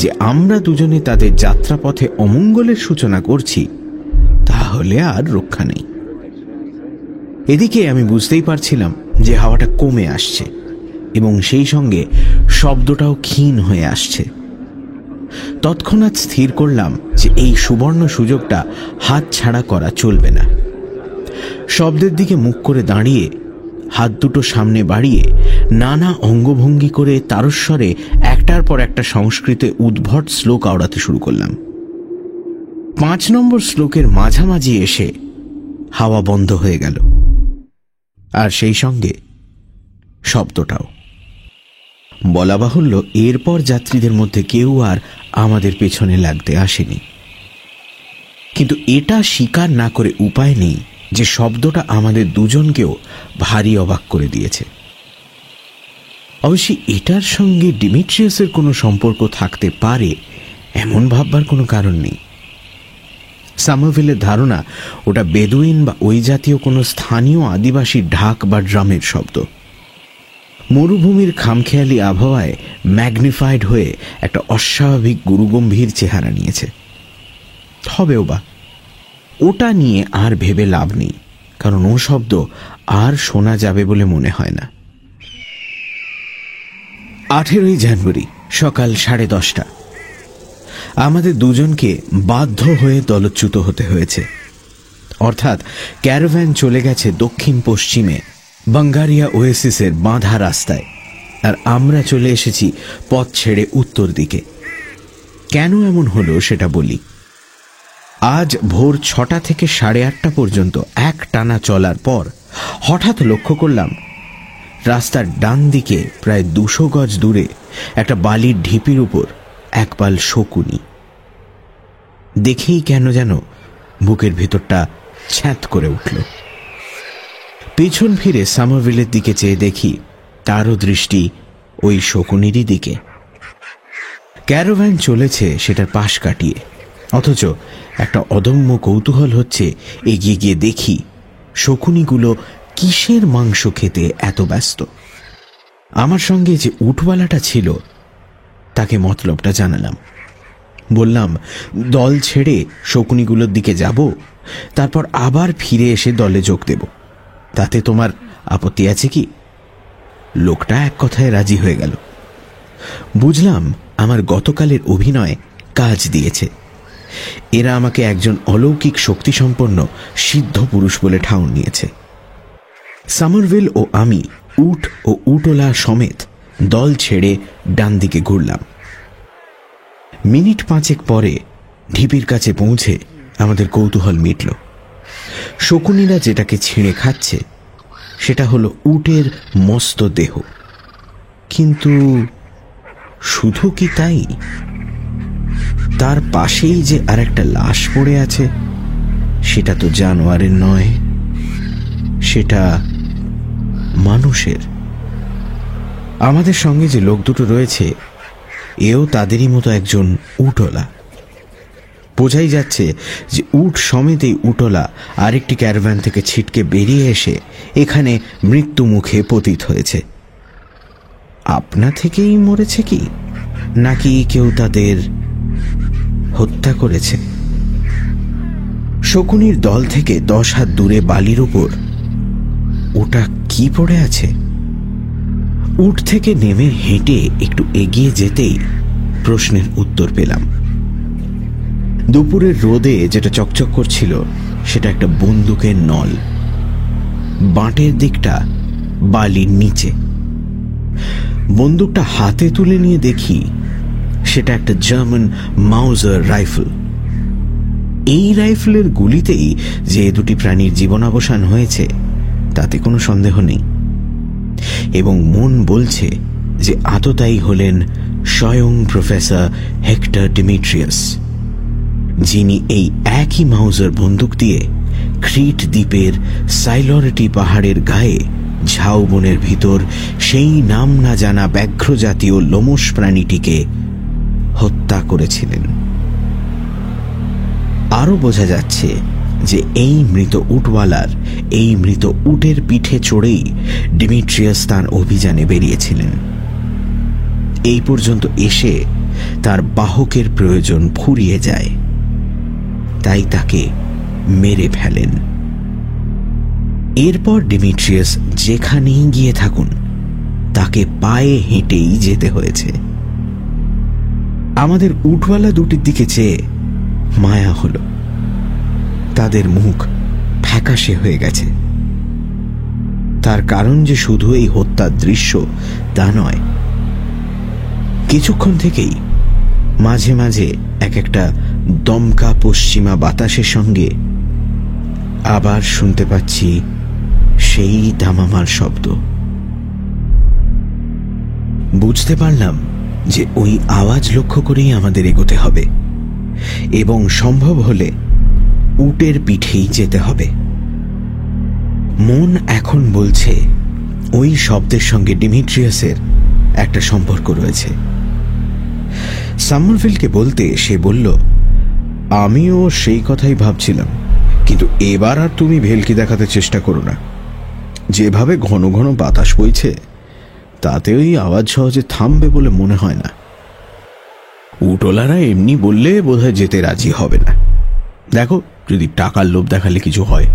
যে আমরা দুজনে তাদের যাত্রাপথে অমঙ্গলের সূচনা করছি, তাহলে আর রক্ষা নেই। এদিকে আমি বুঝতেই পারছিলাম যে হাওয়াটা কমে আসছে এবং সেই সঙ্গে শব্দটাও ক্ষীণ হয়ে আসছে। তৎক্ষণাৎ স্থির করলাম যে এই সুবর্ণ সুযোগটা হাত ছাড়া করা চলবে না। শব্দের দিকে মুখ করে দাঁড়িয়ে, হাত দুটো সামনে বাড়িয়ে নানা অঙ্গভঙ্গি করে তারস্বরে একটার পর একটা সংস্কৃতে উদ্ভট শ্লোক আওড়াতে শুরু করলাম। 5 নম্বর শ্লোকের মাঝামাঝি এসে হাওয়া বন্ধ হয়ে গেল, আর সেই সঙ্গে শব্দটাও। বলা বাহুল্য, এরপর যাত্রীদের মধ্যে কেউ আর আমাদের পেছনে লাগতে আসেনি। কিন্তু এটা স্বীকার না করে উপায় নেই যে শব্দটা আমাদের দুজনকেও ভারী অবাক করে দিয়েছে। অবশ্যই এটার সঙ্গে ডিমিট্রিয়াসের কোনো সম্পর্ক থাকতে পারে এমন ভাববার কোনো কারণ নেই। সামারভিলের ধারণা ওটা বেদুইন বা ওই জাতীয় কোনো স্থানীয় আদিবাসী ঢাক বা ড্রামের শব্দ। মরুভূমির খামখেয়ালি আবহাওয়ায় ম্যাগনিফাইড হয়ে একটা অস্বাভাবিক গুরুগম্ভীর চেহারা নিয়েছে। হবেও বা, ওটা নিয়ে আর ভেবে লাভ নেই, কারণ ও শব্দ আর শোনা যাবে বলে মনে হয় না। 18ই জানুয়ারি সকাল 10:30। আমাদের দুজনকে বাধ্য হয়ে দলচ্যুত হতে হয়েছে। অর্থাৎ ক্যারাভ্যান চলে গেছে দক্ষিণ পশ্চিমে বাঙ্গারিয়া ওয়েসিসের বাঁধা রাস্তায়, আর আমরা চলে এসেছি পথ ছেড়ে উত্তর দিকে। কেন এমন হলো সেটা বলি। আজ ভোর 6টা থেকে 8:30 পর্যন্ত এক টানা চলার পর হঠাৎ লক্ষ্য করলাম রাস্তার ডান দিকে প্রায় 200 গজ দূরে একটা বালির ঢিপির উপর একপাল শকুনি। দেখেই কেন যেন বুকের ভেতরটা ছ্যাঁত করে উঠল। পেছন ফিরে সামারভিলের দিকে চেয়ে দেখি তারও দৃষ্টি ওই শকুনিরই দিকে। ক্যারাভ্যান চলেছে সেটার পাশ কাটিয়ে, অথচ একটা অদম্য কৌতূহল হচ্ছে এগিয়ে গিয়ে দেখি শকুনিগুলো কিসের মাংস খেতে এত ব্যস্ত। আমার সঙ্গে যে উটওয়ালাটা ছিল তাকে মতলবটা জানালাম। বললাম, দল ছেড়ে শকুনিগুলোর দিকে যাব, তারপর আবার ফিরে এসে দলে যোগ দেব, তাতে তোমার আপত্তি আছে কি? লোকটা এক কথায় রাজি হয়ে গেল। বুঝলাম আমার গতকালের অভিনয় কাজ দিয়েছে। এরা আমাকে একজন অলৌকিক শক্তিসম্পন্ন সিদ্ধ পুরুষ বলে ঠাউর নিয়েছে। সামারভিল ও আমি উট ও উটওলা সমেত দল ছেড়ে ডান দিকে ঘুরলাম। মিনিট 5 পরে ঢিপির কাছে পৌঁছে আমাদের কৌতূহল মিটল। শকুনিরা যেটাকে ছিঁড়ে খাচ্ছে সেটা হলো উটের মস্ত দেহ। কিন্তু শুধু কি তাই? তার পাশেই যে আর একটা লাশ পড়ে আছে, সেটা তো জানোয়ারের নয়, সেটা মানুষের। আমাদের সঙ্গে যে লোক দুটো রয়েছে এও তাদেরই মতো একজন উটওলা। বোঝাই যাচ্ছে যে উট সমেত এই উটওলা আরেকটি ক্যারাভ্যান থেকে ছিটকে বেরিয়ে এসে এখানে মৃত্যু মুখে পতিত হয়েছে। আপনা থেকেই মরেছে কি, নাকি কেউ তাদের হত্যা করেছে? শকুনির দল থেকে 10 হাত দূরে বালির উপর ওটা কি পড়ে আছে? উট থেকে নেমে হেঁটে একটু এগিয়ে যেতেই প্রশ্নের উত্তর পেলাম। দুপুরের রোদে যেটা চকচক করছিল সেটা একটা বন্দুকের নল। বাঁটের দিকটা বালির নিচে। বন্দুকটা হাতে তুলে নিয়ে দেখি সেটা একটা জার্মান মাউজার রাইফেল। এই রাইফেলের গুলিতেই যে দুটি প্রাণীর জীবনাবসান হয়েছে তাতে কোনো সন্দেহ নেই, এবং মন বলছে যে আততায়ী হলেন স্বয়ং প্রফেসর হেক্টর ডিমিট্রিয়াস, যিনি এই একই মাউজার বন্দুক দিয়ে ক্রিট দ্বীপের সাইলরিটি পাহাড়ের গায়ে ঝাউবনের ভিতর সেই নাম না জানা ব্যাঘ্র জাতীয় লোমশ প্রাণীটিকে হত্যা করেছিলেন। আরো বোঝা যাচ্ছে যে এই মৃত উটওয়ালার এই মৃত উটের পিঠে চড়েই ডিমিট্রিয়াস তার অভিযানে বেরিয়েছিলেন। এই পর্যন্ত এসে তার বাহকের প্রয়োজন ফুরিয়ে যায়, তাই তাকে মেরে ফেলেন। এরপর ডিমিট্রিয়াস যেখানেই গিয়ে থাকুন তাকে পায়ে হেঁটেই যেতে হয়েছে। আমাদের উটওয়ালা দুটির দিকে চেয়ে মায়া হল। তাদের মুখ ফ্যাকাশে হয়ে গেছে। তার কারণ যে শুধু এই হত্যার দৃশ্য তা নয়, কিছুক্ষণ থেকেই মাঝে মাঝে এক একটা দমকা পশ্চিমা বাতাসের সঙ্গে আবার শুনতে পাচ্ছি সেই দামামার শব্দ। বুঝতে পারলাম যে ওই আওয়াজ লক্ষ্য করেই আমাদের এগোতে হবে, এবং সম্ভব হলে উটের পিঠেই যেতে হবে। মন এখন বলছে ওই শব্দের সঙ্গে ডিমিট্রিয়াসের একটা সম্পর্ক রয়েছে। সামারভিলকে বলতে সে বলল, আমিও সেই কথাই ভাবছিলাম, কিন্তু এবার আর তুমি ভেলকি দেখাতে চেষ্টা করো না। যেভাবে ঘন ঘন বাতাস বইছে তাতে ওই আওয়াজ সহজে থামবে বলে মনে হয় না। উটওয়ালারা এমনি বললে বোধহয় যেতে রাজি হবে না। দেখো, যদি টাকার লোভ দেখালে কিছু হয়।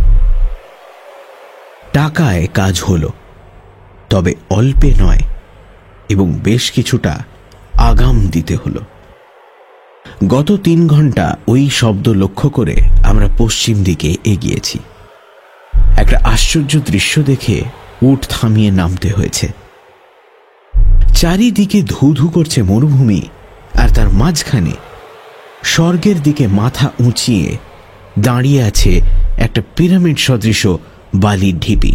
টাকায় কাজ হলো, তবে অল্পে নয়, এবং বেশ কিছুটা আগাম দিতে হলো। গত 3 ঘন্টা ওই শব্দ লক্ষ্য করে আমরা পশ্চিম দিকে এগিয়েছি। একটা আশ্চর্য দৃশ্য দেখে উট থামিয়ে নামতে হয়েছে। চারিদিকে ধু ধু করছে মরুভূমি, আর তার মাঝখানে স্বর্গের দিকে মাথা উঁচিয়ে দাঁড়িয়ে আছে একটা পিরামিড সদৃশ বালির ঢিপি।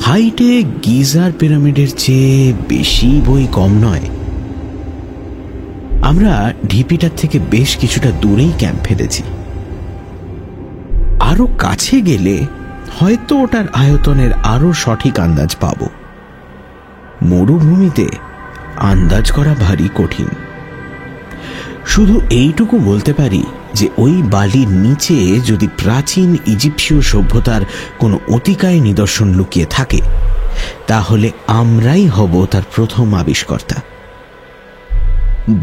হাইটে গিজার পিরামিডের চেয়ে বেশি বই কম নয়। আমরা ঢিপিটার থেকে বেশ কিছুটা দূরেই ক্যাম্প ফেলেছি। আরো কাছে গেলে হয়তো ওটার আয়তনের আরো সঠিক আন্দাজ পাব। মরুভূমিতে আন্দাজ করা ভারী কঠিন। শুধু এইটুকু বলতে পারি যে ওই বালির নিচে যদি প্রাচীন ইজিপশীয় সভ্যতার কোনো অতিকায় নিদর্শন লুকিয়ে থাকে, তাহলে আমরাই হব তার প্রথম আবিষ্কর্তা।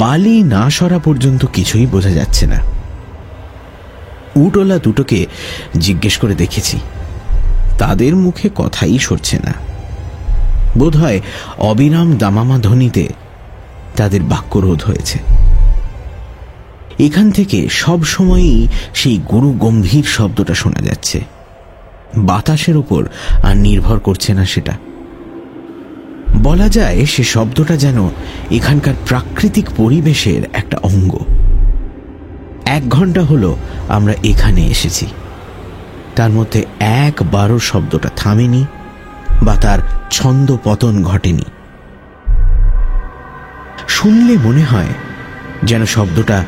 বালি না সরা পর্যন্ত কিছুই বোঝা যাচ্ছে না। উটওয়ালা দুটোকে জিজ্ঞেস করে দেখেছি, তাদের মুখে কথাই সরছে না। বোধহয় অবিরাম দামামা ধ্বনিতে তাদের বাক্যরোধ হয়েছে। এখান থেকে সব সময়ই সেই গুরু গম্ভীর শব্দটা শোনা যাচ্ছে। বাতাসের উপর আর নির্ভর করছে না সেটা। বলা যায় সে শব্দটা যেন এখানকার প্রাকৃতিক পরিবেশের একটা অঙ্গ। 1 ঘন্টা হলো আমরা এখানে এসেছি, তার মধ্যে একবারও শব্দটা থামেনি বা তার ছন্দ পতন ঘটেনি। শুনলে মনে হয় যেন শব্দটা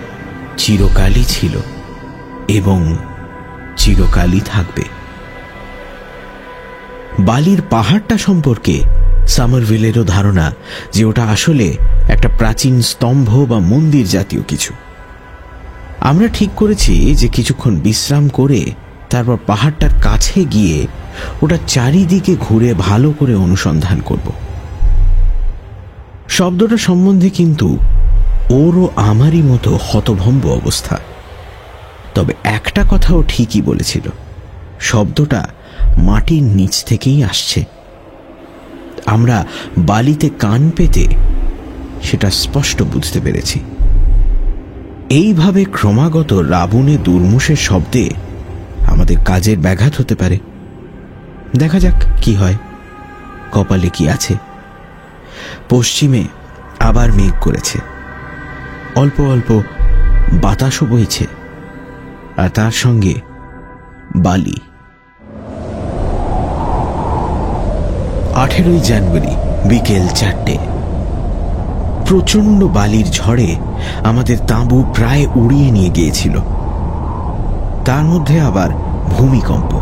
চিরকালই ছিল এবং চিরকালই থাকবে। বালির পাহাড়টা সম্পর্কে সামারভিলেরও ধারণা যে ওটা আসলে একটা প্রাচীন স্তম্ভ বা মন্দির জাতীয় কিছু। আমরা ঠিক করেছি যে কিছুক্ষণ বিশ্রাম করে তারপর পাহাড়টার কাছে গিয়ে ওটা চারিদিকে ঘুরে ভালো করে অনুসন্ধান করব। শব্দটা সম্বন্ধে কিন্তু ওরও আমারই মতো হতভম্ব অবস্থা। তবে একটা কথাও ঠিকই বলেছিল, শব্দটা মাটির নিচ থেকেই আসছে। আমরা বালিতে কান পেতে সেটা স্পষ্ট বুঝতে পেরেছি। এইভাবে ক্রমাগত রাবণে দুর্মুষের শব্দে আমাদের কাজের ব্যাঘাত হতে পারে। দেখা যাক কি হয়, কপালে কি আছে। পশ্চিমে আবার মেঘ করেছে, অল্প অল্প বাতাসও বইছে, আর তার সঙ্গে বালি। 18 জানুয়ারি বিকেল 4টে। প্রচণ্ড বালির ঝড়ে আমাদের তাঁবু প্রায় উড়িয়ে নিয়ে গিয়েছিল। তার মধ্যে আবার ভূমিকম্প।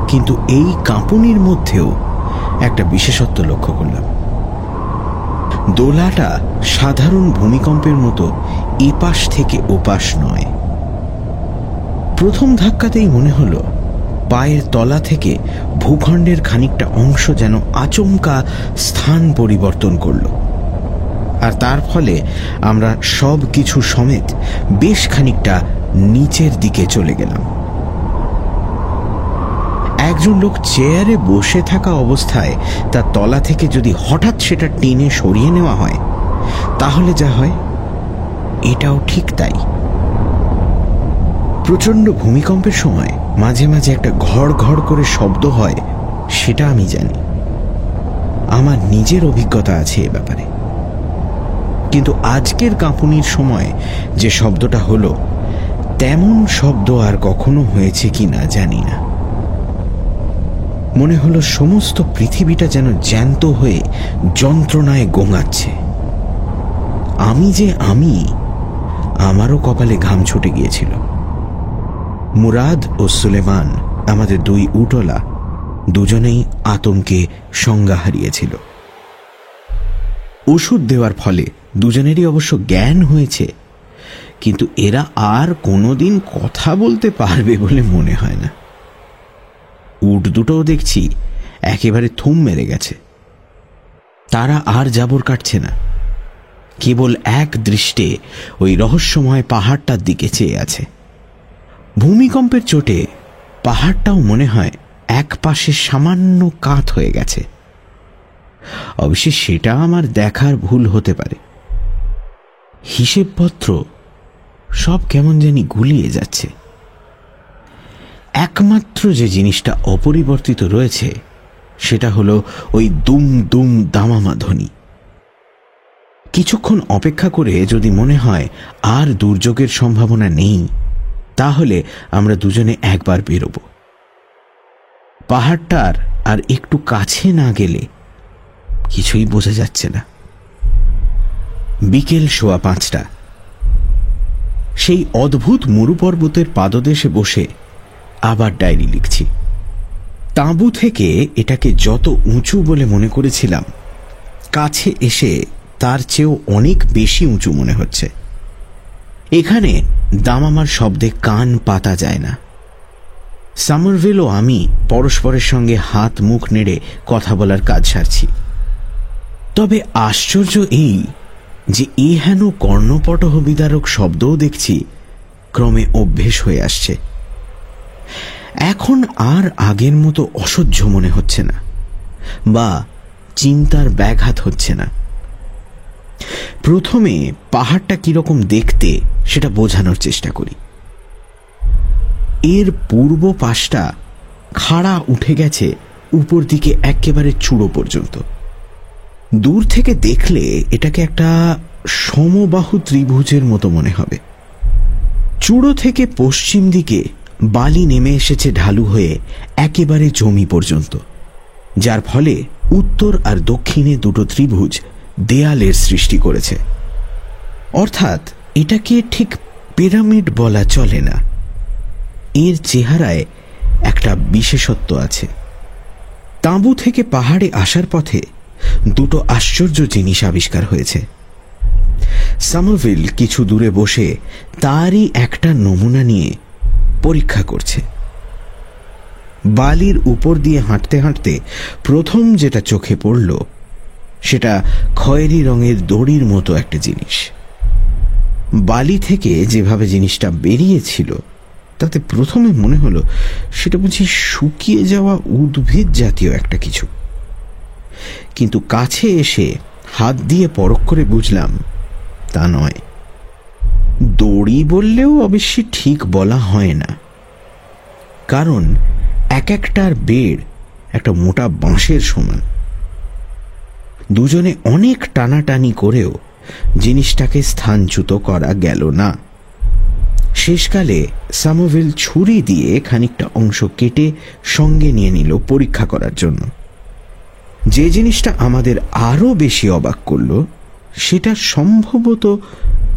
কিন্তু এই কাঁপুনির মধ্যেও একটা বিশেষত্ব লক্ষ্য করলাম। দোলাটা সাধারণ ভূমিকম্পের মতো এপাশ থেকে ওপাশ নয়। প্রথম ধাক্কাতেই মনে হলো পায়ের তলা থেকে ভূখণ্ডের খানিকটা অংশ যেন আচমকা স্থান পরিবর্তন করল, আর তার ফলে আমরা সব কিছু সমেত বেশ খানিকটা নিচের দিকে চলে গেলাম। একজন লোক চেয়ারে বসে থাকা অবস্থায় তার তলা থেকে যদি হঠাৎ সেটা টেনে সরিয়ে নেওয়া হয়, তাহলে যা হয় এটাও ঠিক তাই। প্রচণ্ড ভূমিকম্পের সময় মাঝে মাঝে একটা ঘড় ঘড় করে শব্দ হয়, সেটা আমি জানি। আমার নিজের অভিজ্ঞতা আছে এ ব্যাপারে। কিন্তু আজকের কাঁপুনির সময় যে শব্দটা হলো, তেমন শব্দ আর কখনো হয়েছে কিনা জানি না। মনে হলো সমস্ত পৃথিবীটা যেন জ্যান্ত হয়ে যন্ত্রণায় গোঙাচ্ছে। আমি যে আমি, আমারও কপালে ঘাম ছুটে গিয়েছিল। মুরাদ ও সুলেমান, আমাদের 2 উটওয়ালা, দুজনেই আতঙ্কে সংজ্ঞা হারিয়েছিল। ওষুধ দেওয়ার ফলে দুজনেরই অবশ্য জ্ঞান হয়েছে, কিন্তু এরা আর কোনোদিন কথা বলতে পারবে বলে মনে হয় না। উট দুটোও দেখছি একেবারে থুম মেরে গেছে। তারা আর জাবর কাটছে না, কেবল এক দৃষ্টে ওই রহস্যময় পাহাড়টার দিকে চেয়ে আছে। ভূমিকম্পের চোটে পাহাড়টাও মনে হয় এক পাশে সামান্য কাত হয়ে গেছে। অবশ্য সেটা আমার দেখার ভুল হতে পারে। হিসেবপত্র সব কেমন জানি গুলিয়ে যাচ্ছে। একমাত্র যে জিনিসটা অপরিবর্তিত রয়েছে সেটা হলো ওই দুম দুম দামামা ধ্বনি। কিছুক্ষণ অপেক্ষা করে যদি মনে হয় আর দুর্যোগের সম্ভাবনা নেই, তাহলে আমরা দুজনে একবার বেরোব। পাহাড়টার আর একটু কাছে না গেলে কিছুই বোঝা যাচ্ছে না। বিকেল 5:15। সেই অদ্ভুত মরু পর্বতের পাদদেশে বসে আবার ডায়েরি লিখছি। তাঁবু থেকে এটাকে যত উঁচু বলে মনে করেছিলাম, কাছে এসে তার চেয়েও অনেক বেশি উঁচু মনে হচ্ছে। এখানে দামামার শব্দে কান পাতা যায় না। সামারভিল ও আমি পরস্পরের সঙ্গে হাত মুখ নেড়ে কথা বলার কাজ সারছি। তবে আশ্চর্য এই যে হেন কর্ণপটহ বিদারক শব্দও দেখছি ক্রমে অভ্যেস হয়ে আসছে। এখন আর আগের মতো অসহ্য মনে হচ্ছে না, বা চিন্তার ব্যাঘাত হচ্ছে না। প্রথমে পাহাড়টা কিরকম দেখতে সেটা বোঝানোর চেষ্টা করি। এর পূর্ব পাশটা খাড়া উঠে গেছে উপর দিকে একেবারে চূড়ো পর্যন্ত। দূর থেকে দেখলে এটাকে একটা সমবাহু ত্রিভুজের মতো মনে হবে। চূড়ো থেকে পশ্চিম দিকে বালি নেমে এসেছে ঢালু হয়ে একেবারে জমি পর্যন্ত, যার ফলে উত্তর আর দক্ষিণে দুটো ত্রিভুজ দেয়ালের সৃষ্টি করেছে। অর্থাৎ এটাকে ঠিক পিরামিড বলা চলে না, এর চেহারায় একটা বিশেষত্ব আছে। তাঁবু থেকে পাহাড়ে আসার পথে দুটো আশ্চর্য জিনিস আবিষ্কার হয়েছে। সামারভিল কিছু দূরে বসে তারই একটা নমুনা নিয়ে পরীক্ষা করছে। বালির উপর দিয়ে হাঁটতে হাঁটতে প্রথম যেটা চোখে পড়ল সেটা খয়েরি রঙের দড়ির মতো একটা জিনিস। বালি থেকে যেভাবে জিনিসটা বেরিয়েছিল তাতে প্রথমে মনে হলো সেটা বুঝি শুকিয়ে যাওয়া উদ্ভিদ জাতীয় একটা কিছু, কিন্তু কাছে এসে হাত দিয়ে পরখ করে বুঝলাম তা নয়। দড়ি বললেও অবশ্যই ঠিক বলা হয় না, কারণ এক একটার বেড় একটা মোটা বাঁশের সমান। দুজনে অনেক টানাটানি করেও জিনিসটাকে স্থানচ্যুত করা গেল না। শেষকালে সামারভিল ছুরি দিয়ে খানিকটা অংশ কেটে সঙ্গে নিয়ে নিল পরীক্ষা করার জন্য। যে জিনিসটা আমাদের আরো বেশি অবাক করল সেটা সম্ভবত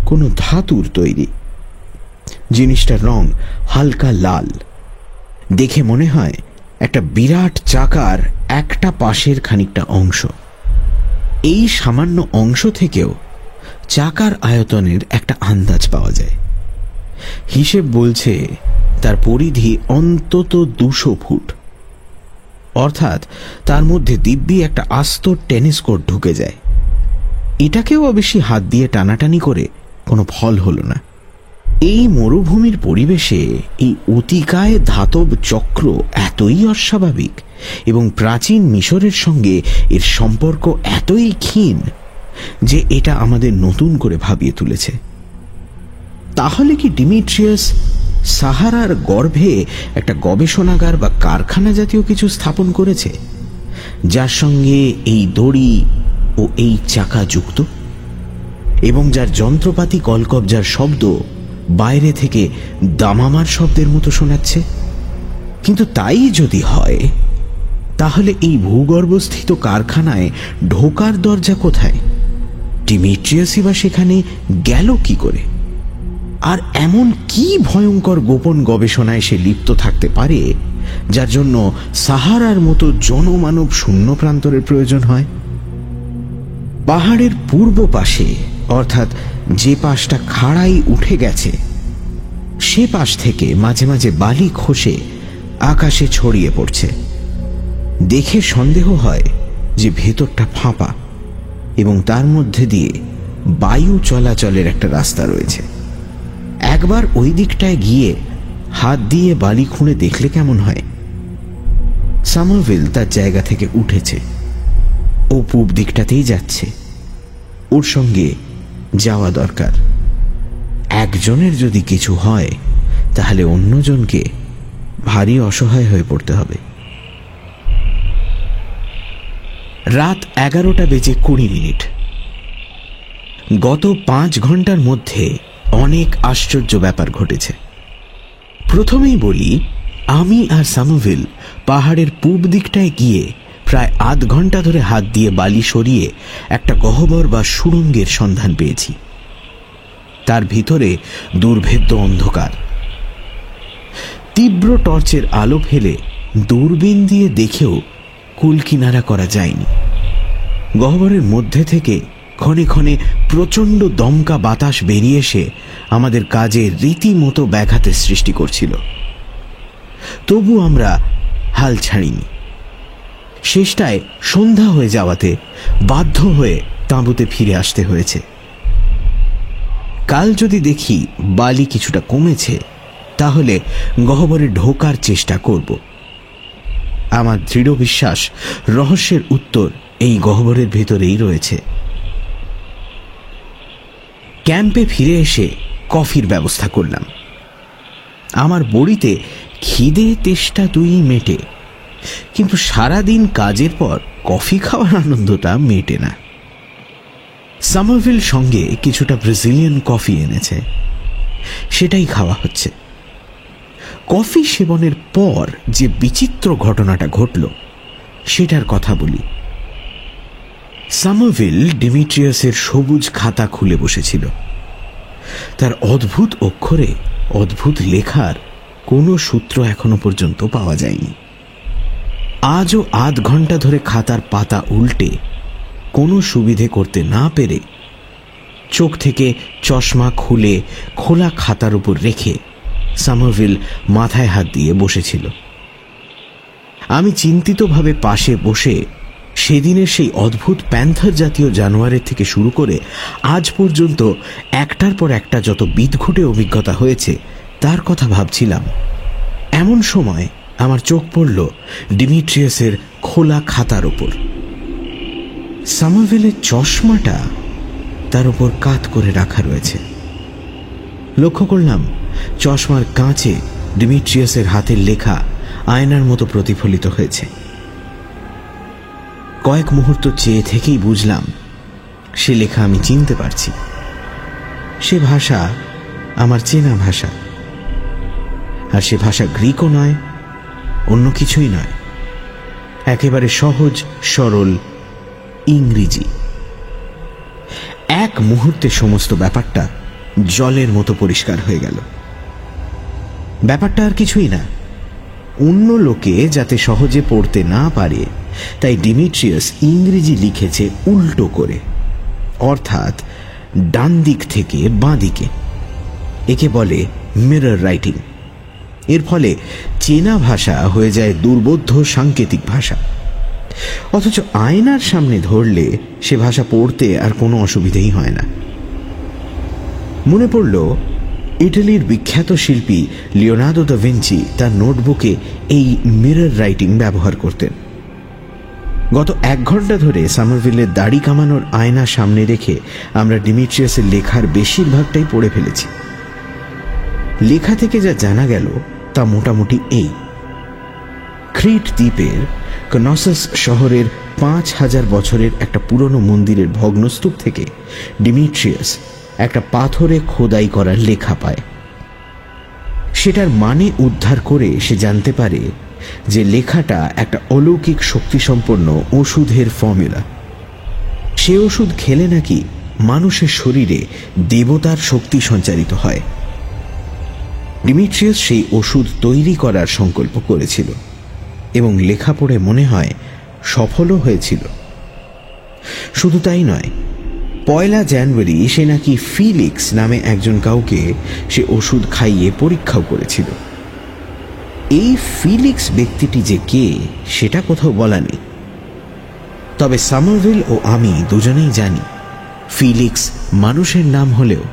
কোনো ধাতুর তৈরি। জিনিসটার রং হালকা লাল, দেখে মনে হয় একটা বিরাট চাকার একটা পাশের খানিকটা অংশ। এই সামান্য অংশ থেকেও চাকার আয়তনের একটা আন্দাজ পাওয়া যায়। হিসেব বলছে তার পরিধি অন্তত 200 ফুট, অর্থাৎ তার মধ্যে দিব্যি একটা আস্ত টেনিস কোর্ট ঢুকে যায়। এটাকেও অবশ্যই হাত দিয়ে টানাটানি করে কোনো ফল হলো না। এই মরুভূমির পরিবেশে এই অতিকায় ধাতব চক্র এতই অস্বাভাবিক এবং প্রাচীন মিশরের সঙ্গে এর সম্পর্ক এতই ক্ষীণ যে এটা আমাদের নতুন করে ভাবিয়ে তুলেছে। তাহলে কি ডিমিট্রিয়াস সাহারার গর্ভে একটা গবেষণাগার বা কারখানা জাতীয় কিছু স্থাপন করেছে, যার সঙ্গে এই দড়ি ও এই চাকা যুক্ত, এবং যার যন্ত্রপাতি কলকবজার শব্দ বাইরে থেকে দামামার শব্দের মতো শোনাচ্ছে? কিন্তু তাই যদি হয়, তাহলে এই ভূগর্ভস্থিত কারখানায় ঢোকার দরজা কোথায়? ডিমিট্রিয়াসই বা সেখানে গেল কি করে? আর এমন কি ভয়ঙ্কর গোপন গবেষণায় সে লিপ্ত থাকতে পারে যার জন্য সাহারার মতো জনমানব শূন্য প্রান্তরের প্রয়োজন হয়? পাহাড়ের পূর্ব পাশে, অর্থাৎ যে পাশটা খাড়াই উঠে গেছে, সে পাশ থেকে মাঝে মাঝে বালি খসে আকাশে ছড়িয়ে পড়ছে। দেখে সন্দেহ হয় যে ভেতরটা ফাঁপা এবং তার মধ্যে দিয়ে বায়ু চলাচলের একটা রাস্তা রয়েছে। একবার ওই দিকটায় গিয়ে হাত দিয়ে বালি খুঁড়ে দেখলে কেমন হয়? সামারভিল তার জায়গা থেকে উঠেছে, ও পূব দিকটাতেই যাচ্ছে। ওর সঙ্গে যাওয়া দরকার। একজনের যদি কিছু হয় তাহলে অন্যজনকে ভারী অসহায় হয়ে পড়তে হবে। রাত 11:20 গত 5 ঘন্টার মধ্যে অনেক আশ্চর্য ব্যাপার ঘটেছে। প্রথমেই বলি, আমি আর সামোভিল পাহাড়ের পূব দিকটায় গিয়ে প্রায় আধ ঘন্টা ধরে হাত দিয়ে বালি সরিয়ে একটা গহ্বর বা সুড়ঙ্গের সন্ধান পেয়েছি। তার ভিতরে দুর্ভেদ্য অন্ধকার। তীব্র টর্চের আলো ফেলে দূরবীন দিয়ে দেখেও কুল কিনারা করা যায়নি। গহ্বরের মধ্যে থেকে ক্ষণে ক্ষণে প্রচণ্ড দমকা বাতাস বেরিয়ে এসে আমাদের কাজে রীতিমতো ব্যাঘাতের সৃষ্টি করছিল। তবু আমরা হাল ছাড়িনি। শেষটায় সন্ধ্যা হয়ে যাওয়াতে বাধ্য হয়ে তাঁবুতে ফিরে আসতে হয়েছে। কাল যদি দেখি বালি কিছুটা কমেছে, তাহলে গহ্বরে ঢোকার চেষ্টা করব। আমার দৃঢ় বিশ্বাস রহস্যের উত্তর এই গহ্বরের ভেতরেই রয়েছে। ক্যাম্পে ফিরে এসে কফির ব্যবস্থা করলাম। আমার বড়িতে খিদে তেষ্টা দুই মেটে, কিন্তু সারাদিন কাজের পর কফি খাওয়ার আনন্দটা মেটে না। সামারভিল সঙ্গে কিছুটা ব্রাজিলিয়ান কফি এনেছে, সেটাই খাওয়া হচ্ছে। কফি সেবনের পর যে বিচিত্র ঘটনাটা ঘটল সেটার কথা বলি। সামারভিল ডিমিট্রিয়াসের সবুজ খাতা খুলে বসেছিল। তার অদ্ভুত অক্ষরে অদ্ভুত লেখার কোনো সূত্র এখনো পর্যন্ত পাওয়া যায়নি। আজও আধ ঘন্টা ধরে খাতার পাতা উল্টে কোনো সুবিধে করতে না পেরে চোখ থেকে চশমা খুলে খোলা খাতার উপর রেখে সামারভিল মাথায় হাত দিয়ে বসেছিল। আমি চিন্তিতভাবে পাশে বসে সেদিনের সেই অদ্ভুত প্যান্থার জাতীয় জানোয়ারের থেকে শুরু করে আজ পর্যন্ত একটার পর একটা যত বিদঘুটে অভিজ্ঞতা হয়েছে তার কথা ভাবছিলাম। এমন সময় আমার চোখ পড়ল ডিমিট্রিয়াসের খোলা খাতার ওপর। সামারভিলের চশমাটা তার উপর কাত করে রাখা রয়েছে। লক্ষ্য করলাম চশমার কাঁচে ডিমিট্রিয়াসের হাতের লেখা আয়নার মতো প্রতিফলিত হয়েছে। কয়েক মুহূর্ত চেয়ে থেকেই বুঝলাম সে লেখা আমি চিনতে পারছি। সে ভাষা আমার চেনা ভাষা, আর সে ভাষা গ্রিকও নয়, অন্য কিছুই নয়, একেবারে সহজ সরল ইংরেজি। এক মুহূর্তে সমস্ত ব্যাপারটা জলের মতো পরিষ্কার হয়ে গেল। ব্যাপারটা আর কিছুই না, অন্য লোকে যাতে সহজে পড়তে না পারে তাই ডিমিট্রিয়াস ইংরেজি লিখেছে উল্টো করে, অর্থাৎ ডান দিক থেকে বাঁ দিকে। একে বলে মিরর রাইটিং। এর ফলে চেনা ভাষা হয়ে যায় দুর্বোধ্য সাংকেতিক ভাষা, অথচ আয়নার সামনে ধরলে সে ভাষা পড়তে আর কোনো অসুবিধেই হয় না। মনে পড়ল ইটালির বিখ্যাত শিল্পী লিওনার্দো দা ভিঞ্চি তার নোটবুকে এই মিরর রাইটিং ব্যবহার করতেন। গত 1 ঘন্টা ধরে সামারভিলের দাড়ি কামানোর আয়না সামনে রেখে আমরা ডিমিট্রিয়াসের লেখার বেশিরভাগটাই পড়ে ফেলেছি। লেখা থেকে যা জানা গেল তা মোটামুটি এই: ক্রিট দ্বীপের কনসস শহরের 5000 বছরের একটা পুরনো মন্দিরের ভগ্নস্তূপ থেকে ডিমিট্রিয়াস একটা পাথরে খোদাই করার লেখা পায়। সেটার মানে উদ্ধার করে সে জানতে পারে যে লেখাটা একটা অলৌকিক শক্তিসম্পন্ন ওষুধের ফর্মুলা। সে ওষুধ খেলে নাকি মানুষের শরীরে দেবতার শক্তি সঞ্চারিত হয়। ডিমিট্রিয়াস সেই ওষুধ তৈরি করার সংকল্প করেছিল এবং লেখা পড়ে মনে হয় সফলও হয়েছিল। শুধু তাই নয়, 1 জানুয়ারি সে নাকি ফিলিক্স নামে একজন কাউকে সে ওষুধ খাইয়ে পরীক্ষাও করেছিল। এই ফিলিক্স ব্যক্তিটি যে কে সেটা কোথাও বলা নেই, তবে সামারভিল ও আমি দুজনেই জানি ফিলিক্স মানুষের নাম হলেও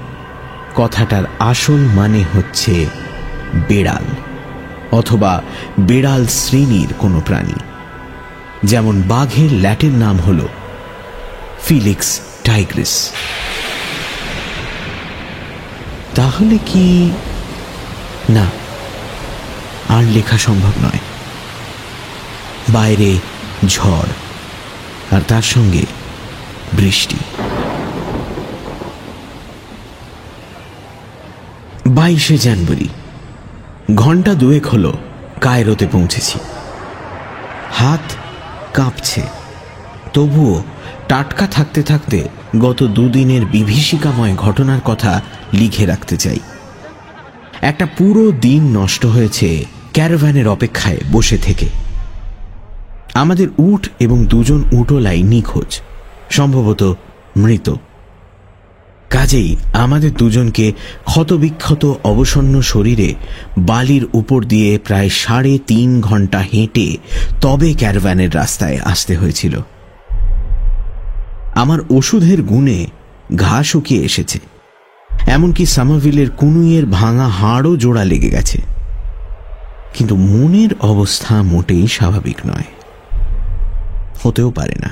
কথাটার আসল মানে হচ্ছে বেড়াল, অথবা বেড়াল শ্রেণীর কোনো প্রাণী। যেমন বাঘের ল্যাটিন নাম হল ফিলিক্স টাইগ্রিস। তাহলে কি না, আর লেখা সম্ভব নয়। বাইরে ঝড়, আর তার সঙ্গে বৃষ্টি। 22শে জানুয়ারি, ঘন্টা 2 হলো কায়রোতে পৌঁছেছি। হাত কাঁপছে, তবুও টাটকা থাকতে থাকতে গত 2 দিনের বিভীষিকাময় ঘটনার কথা লিখে রাখতে চাই। একটা পুরো দিন নষ্ট হয়েছে ক্যারাভ্যানের অপেক্ষায় বসে থেকে। আমাদের উট এবং 2 জন উটলাই নিখোঁজ, সম্ভবত মৃত। কাজেই আমাদের 2 জনকে ক্ষতবিক্ষত অবসন্ন শরীরে বালির উপর দিয়ে প্রায় 3.5 ঘন্টা হেঁটে তবে ক্যারাভ্যানের রাস্তায় আসতে হয়েছিল। আমার ওষুধের গুণে ঘা শুকিয়ে এসেছে, এমনকি সামারভিলের কুনুইয়ের ভাঙা হাড়ও জোড়া লেগে গেছে। কিন্তু মনের অবস্থা মোটেই স্বাভাবিক নয়, হতেও পারে না।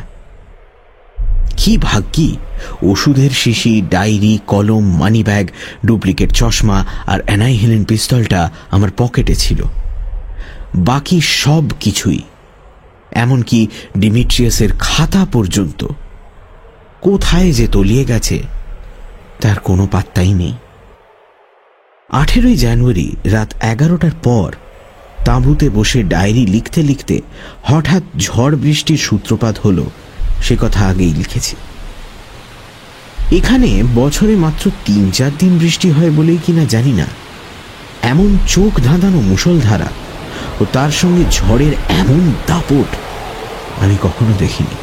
কি ভাগ্যি ওষুধের শিশি, ডায়েরি, কলম, মানিব্যাগ, ডুপ্লিকেট চশমা আর অ্যানাইহিলিন পিস্তলটা আমার পকেটে ছিল। বাকি সব কিছুই, এমনকি ডিমিট্রিয়াসের খাতা পর্যন্ত কোথায় যে তলিয়ে গেছে তার কোনো পাত্তাই নেই। 18 জানুয়ারি রাত 11টার পর তাঁবুতে বসে ডায়েরি লিখতে লিখতে হঠাৎ ঝড় বৃষ্টির সূত্রপাত হলো, সে কথা আগেই লিখেছি। এখানে বছরে মাত্র 3-4 দিন বৃষ্টি হয় বলেই কিনা জানি না, এমন চোখ ধাঁধানো মুষলধারা ও তার সঙ্গে ঝড়ের এমন দাপট আমি কখনো দেখিনি।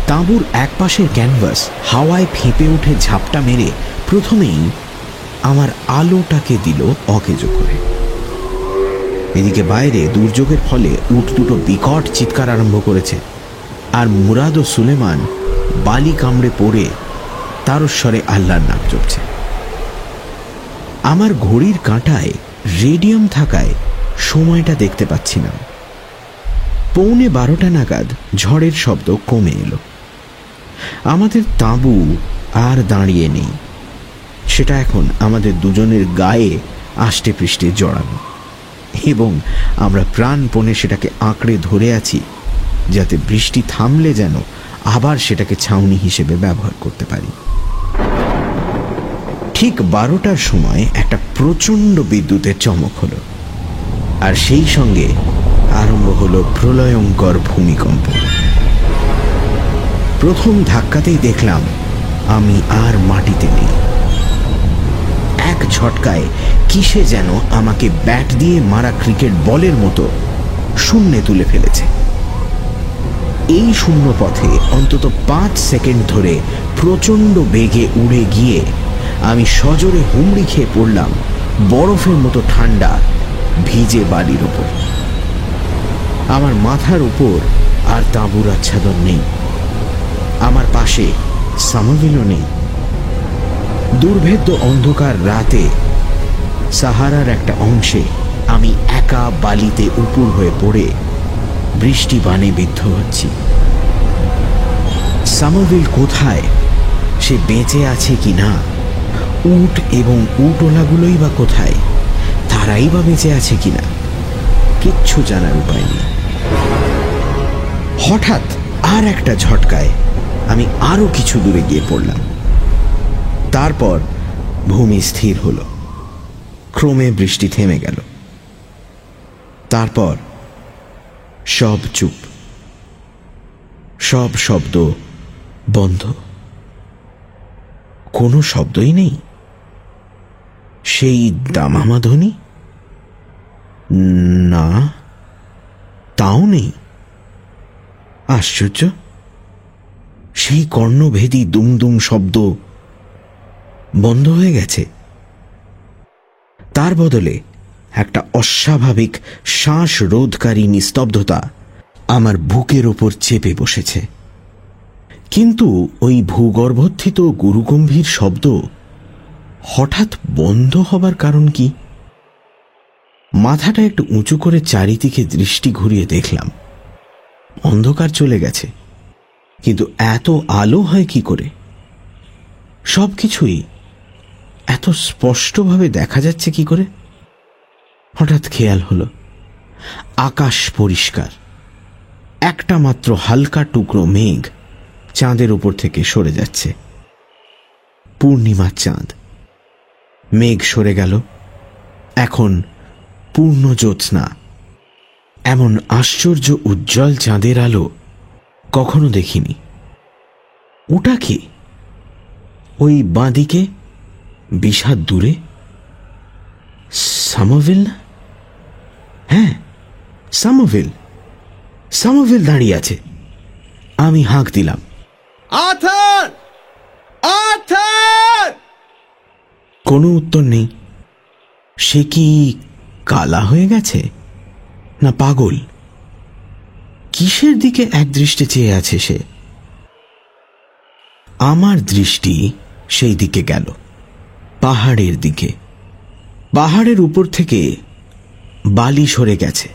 তাঁবুর একপাশের ক্যানভাস হাওয়ায় ফেঁপে উঠে ঝাপটা মেরে প্রথমেই আমার আলোটাকে দিল অকেজো করে। এদিকে বাইরে দুর্যোগের ফলে উট দুটো বিকট চিৎকার আরম্ভ করেছে, আর মুরাদ ও সুলেমান বালি কামড়ে পড়ে তারস্বরে আল্লাহর নাম জপছে। আমার ঘড়ির কাঁটায় রেডিয়াম থাকায় সময়টা দেখতে পাচ্ছি না। 11:15 নাগাদ ঝড়ের শব্দ কমে এলো। আমাদের তাঁবু আর দাঁড়িয়ে নেই, সেটা এখন আমাদের 2 জনের গায়ে আষ্টে পৃষ্ঠে জড়ানো, এবং আমরা প্রাণপণে সেটাকে আঁকড়ে ধরে আছি, যাতে বৃষ্টি থামলে যেন আবার সেটাকে ছাউনি হিসেবে ব্যবহার করতে পারি। ঠিক 12টার সময় একটা প্রচণ্ড বিদ্যুতের চমক হলো, আর সেই সঙ্গে আরম্ভ হলো প্রলয়ঙ্কর ভূমিকম্প। প্রথম ধাক্কাতেই দেখলাম আমি আর মাটিতে নেই। এক ঝটকায় কিসে যেন আমাকে ব্যাট দিয়ে মারা ক্রিকেট বলের মতো শূন্যে তুলে ফেলেছে। এই শূন্য পথে অন্তত 5 সেকেন্ড ধরে প্রচণ্ড বেগে উড়ে গিয়ে আমি সজোরে হুমড়ি খেয়ে পড়লাম বরফের মতো ঠান্ডা ভিজে বালির ওপর। আমার মাথার উপর আর তাঁবুর আচ্ছাদন নেই, আমার পাশে সামারভিলও নেই। দুর্ভেদ্য অন্ধকার রাতে সাহারার একটা অংশে আমি একা বালিতে উপুড় হয়ে পড়ে বৃষ্টি বানে বিদ্ধ হচ্ছি। সামারভিল কোথায়, সে বেঁচে আছে কি না, উট এবং উটওয়ালাগুলোই বা কোথায়, তারাই বা বেঁচে আছে কিনা, কিচ্ছু জানার উপায় নেই। হঠাৎ আর একটা ঝটকায় আমি আরো কিছু দূরে গিয়ে পড়লাম। তারপর ভূমি স্থির হল, ক্রমে বৃষ্টি থেমে গেল। তারপর সব চুপ, সব শব্দ বন্ধ, কোনো শব্দই নেই। সেই দামামা ধ্বনি না, তাও নেই। আশ্চর্য, সেই কর্ণভেদী দুমদুম শব্দ বন্ধ হয়ে গেছে। তার বদলে একটা অস্বাভাবিক শ্বাসরোধকারী নিস্তব্ধতা আমার বুকের ওপর চেপে বসেছে। কিন্তু ওই ভূগর্ভস্থিত গুরুগম্ভীর শব্দ হঠাৎ বন্ধ হবার কারণ কি? মাথাটা একটু উঁচু করে চারিদিকে দৃষ্টি ঘুরিয়ে দেখলাম, অন্ধকার চলে গেছে, কিন্তু এত আলো হয় কি করে? সবকিছুই এত স্পষ্টভাবে দেখা যাচ্ছে কি করে? হঠাৎ খেয়াল হলো আকাশ পরিষ্কার, একটা মাত্র হালকা টুকরো মেঘ চাঁদের উপর থেকে সরে যাচ্ছে। পূর্ণিমার চাঁদ। মেঘ সরে গেল, এখন পূর্ণ জ্যোৎস্না। এমন আশ্চর্য উজ্জ্বল চাঁদের আলো কখনো দেখিনি। ওটা কি? ওই বাঁদিকে বিষাদ দূরে সামারভিল? হ্যাঁ, সামারভিল দাঁড়িয়ে আছে। আমি হাঁক দিলাম, আর্থার! আর্থার! কোনো উত্তর নেই। সে কি কালা হয়ে গেছে না পাগল? কিসের দিকে একদৃষ্টে চেয়ে আছে সে? আমার দৃষ্টি সেই দিকে গেল, পাহাড়ের দিকে। পাহাড়ের উপর থেকে বালি সরে গেছে,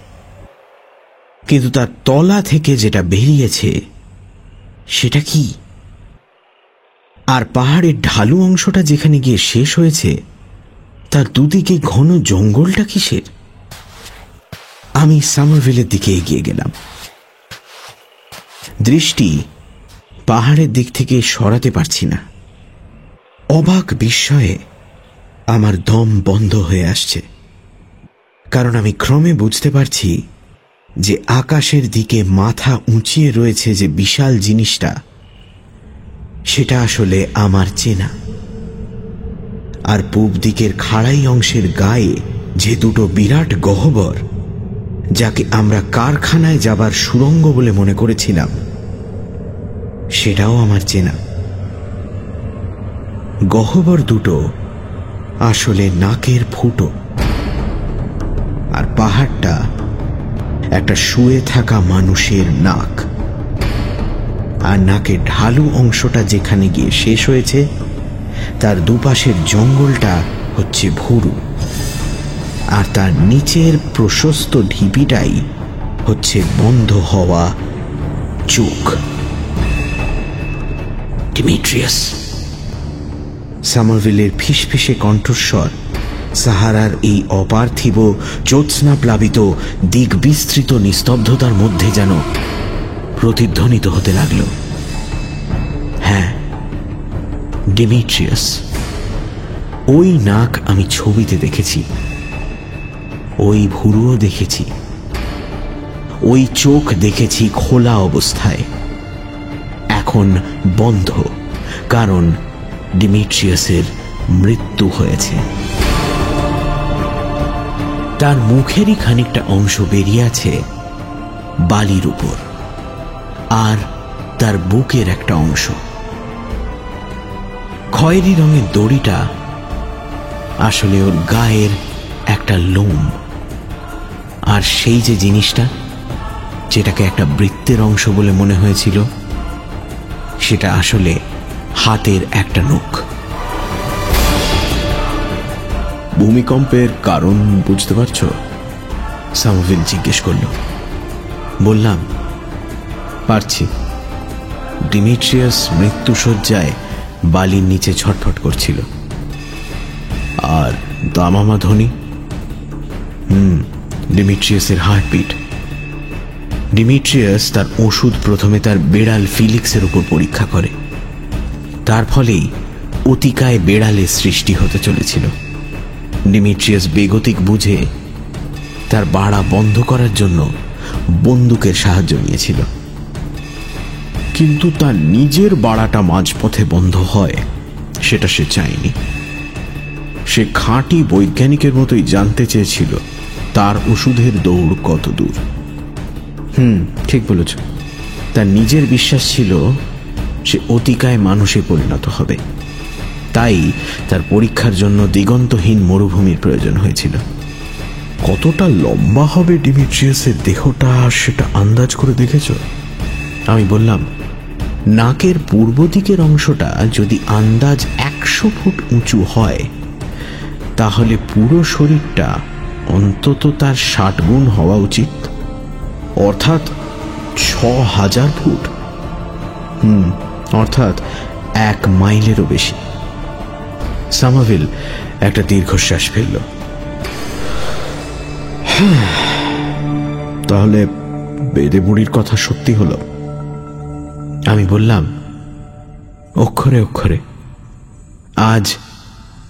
কিন্তু তার তলা থেকে যেটা বেরিয়েছে সেটা কি? আর পাহাড়ের ঢালু অংশটা যেখানে গিয়ে শেষ হয়েছে তার দুদিকে ঘন জঙ্গলটা কিসের? আমি সামারভিলের দিকে এগিয়ে গেলাম। দৃষ্টি পাহাড়ের দিক থেকে সরাতে পারছি না। অবাক বিস্ময়ে আমার দম বন্ধ হয়ে আসছে, কারণ আমি ক্রমে বুঝতে পারছি যে আকাশের দিকে মাথা উঁচিয়ে রয়েছে যে বিশাল জিনিসটা, সেটা আসলে আমার চেনা। আর পূব দিকের খাড়াই অংশের গায়ে যে দুটো বিরাট গহ্বর, যাকে আমরা কারখানায় যাবার সুড়ঙ্গ বলে মনে করেছিলাম, সেটাও আমার চেনা। গহ্বর দুটো আসলে নাকের ফুটো, আর পাহাড়টা একটা শুয়ে থাকা মানুষের নাক। আর নাকের ঢালু অংশটা যেখানে গিয়ে শেষ হয়েছে তার দুপাশের জঙ্গলটা হচ্ছে ভুরু, আর তার নিচের প্রশস্ত ঢিপিটাই হচ্ছে বন্ধ হওয়া চোখ। ডিমিট্রিয়াস! সামারভিলের ফিসফিসে কণ্ঠস্বর সাহারার এই অপার্থিব জ্যোৎস্না প্লাবিত দিক বিস্তৃত নিস্তব্ধতার মধ্যে যেন প্রতিধ্বনিত হতে লাগল। হ্যাঁ, ডিমিট্রিয়াস। ওই নাক আমি ছবিতে দেখেছি, ওই ভুরুও দেখেছি, ওই চোখ দেখেছি খোলা অবস্থায়, এখন বন্ধ, কারণ ডিমিট্রিয়াসের মৃত্যু হয়েছে। তার মুখেরই খানিকটা অংশ বেরিয়ে আছে বালির উপর, আর তার বুকের একটা অংশ। খয়েরি রঙের দড়িটা আসলে ওর গায়ের একটা লোম, আর সেই যে জিনিসটা যেটাকে একটা বৃত্তের অংশ বলে মনে হয়েছিল, সেটা আসলে হাতের একটা নখ। ভূমিকম্পের কারণ বুঝতে পারছো? সামারভিল জিজ্ঞেস করল। বললাম, পারছি। ডিমিট্রিয়াস মৃত্যুশয্যায় বালির নিচে ছটফট করছিল। আর দামামা ধ্বনি? ডিমিট্রিয়াসের হার্টবিট। ডিমিট্রিয়াস তার ওষুধ প্রথমে তার বেড়াল ফিলিক্সের উপর পরীক্ষা করে, তার ফলেই অতিকায় বেড়ালের সৃষ্টি হতে চলেছিল। ডিমিট্রিয়াস বেগতিক বুঝে তার বাড়া বন্ধ করার জন্য বন্দুকের সাহায্য নিয়েছিল, কিন্তু তার নিজের বাড়াটা মাঝপথে বন্ধ হয় সেটা সে চায়নি। সে খাঁটি বৈজ্ঞানিকের মতোই জানতে চেয়েছিল তার ওষুধের দৌড় কত দূর। ঠিক বলেছ। তার নিজের বিশ্বাস ছিল সে অতিকায় মানুষে পরিণত হবে, তাই তার পরীক্ষার জন্য দিগন্তহীন মরুভূমির প্রয়োজন হয়েছিল। কতটা লম্বা হবে ডিমিট্রিয়াসের দেহটা সেটা আন্দাজ করে দেখেছ? আমি বললাম, নাকের পূর্ব দিকের অংশটা যদি আন্দাজ 100 ফুট উঁচু হয়, তাহলে পুরো শরীরটা অন্তত তার 60 গুণ হওয়া উচিত, অর্থাৎ 6000 ফুট। অর্থাৎ 1 মাইলেরও বেশি। সামারভিল একটা দীর্ঘশ্বাস ফেলল। তাহলে বেদে মুড়ির কথা সত্যি হলো। আমি বললাম, অক্ষরে অক্ষরে। আজ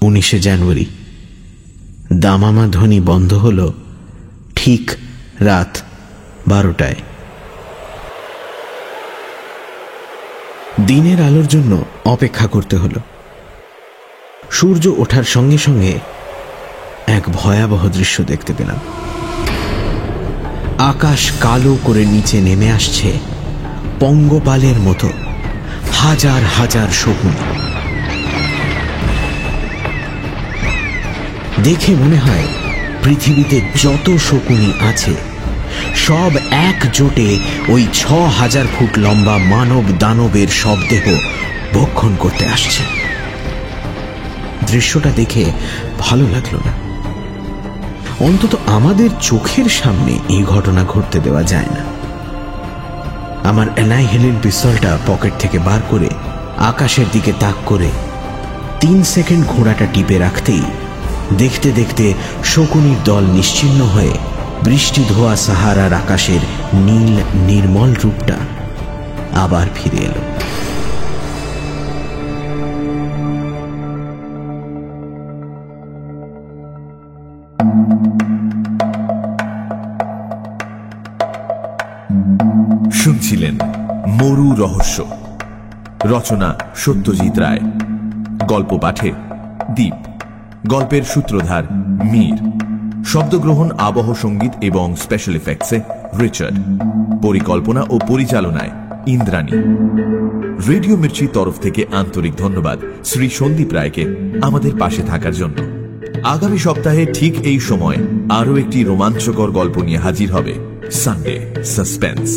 19শে জানুয়ারি। দামামা ধ্বনি বন্ধ হল ঠিক রাত 12টায়। দিনের আলোর জন্য অপেক্ষা করতে হলো। সূর্য ওঠার সঙ্গে সঙ্গে এক ভয়াবহ দৃশ্য দেখতে পেলাম। আকাশ কালো করে নিচে নেমে আসছে পঙ্গপালের মতো হাজার হাজার শকুনি। দেখে মনে হয় পৃথিবীতে যত শকুনি আছে সব একজোটে ওই 6000 ফুট লম্বা মানব দানবের শবদেহ ভক্ষণ করতে আসছে। দৃশ্যটা দেখে ভালো লাগলো না। অন্তত আমাদের চোখের সামনে এই ঘটনা ঘটতে দেওয়া যায় না। আমার অ্যানাইহেলিন পিস্তলটা পকেট থেকে বার করে আকাশের দিকে তাক করে 3 সেকেন্ড ঘোড়াটা টিপে রাখতেই দেখতে দেখতে শকুনির দল নিশ্চিহ্ন হয়ে বৃষ্টি ধোয়া সাহারার আকাশের নীল নির্মল রূপটা আবার ফিরে এলো। শুনছিলেন মরু রহস্য, রচনা সত্যজিৎ রায়, গল্প পাঠে দীপ, গল্পের সূত্রধার মীর, শব্দগ্রহণ, আবহ সঙ্গীত এবং স্পেশাল এফেক্টসে রিচার্ড, পরিকল্পনা ও পরিচালনায় ইন্দ্রাণী। রেডিও মির্চির তরফ থেকে আন্তরিক ধন্যবাদ শ্রী সন্দীপ রায়কে আমাদের পাশে থাকার জন্য। আগামী সপ্তাহে ঠিক এই সময় আরও একটি রোমাঞ্চকর গল্প নিয়ে হাজির হবে সানডে সাসপেন্স।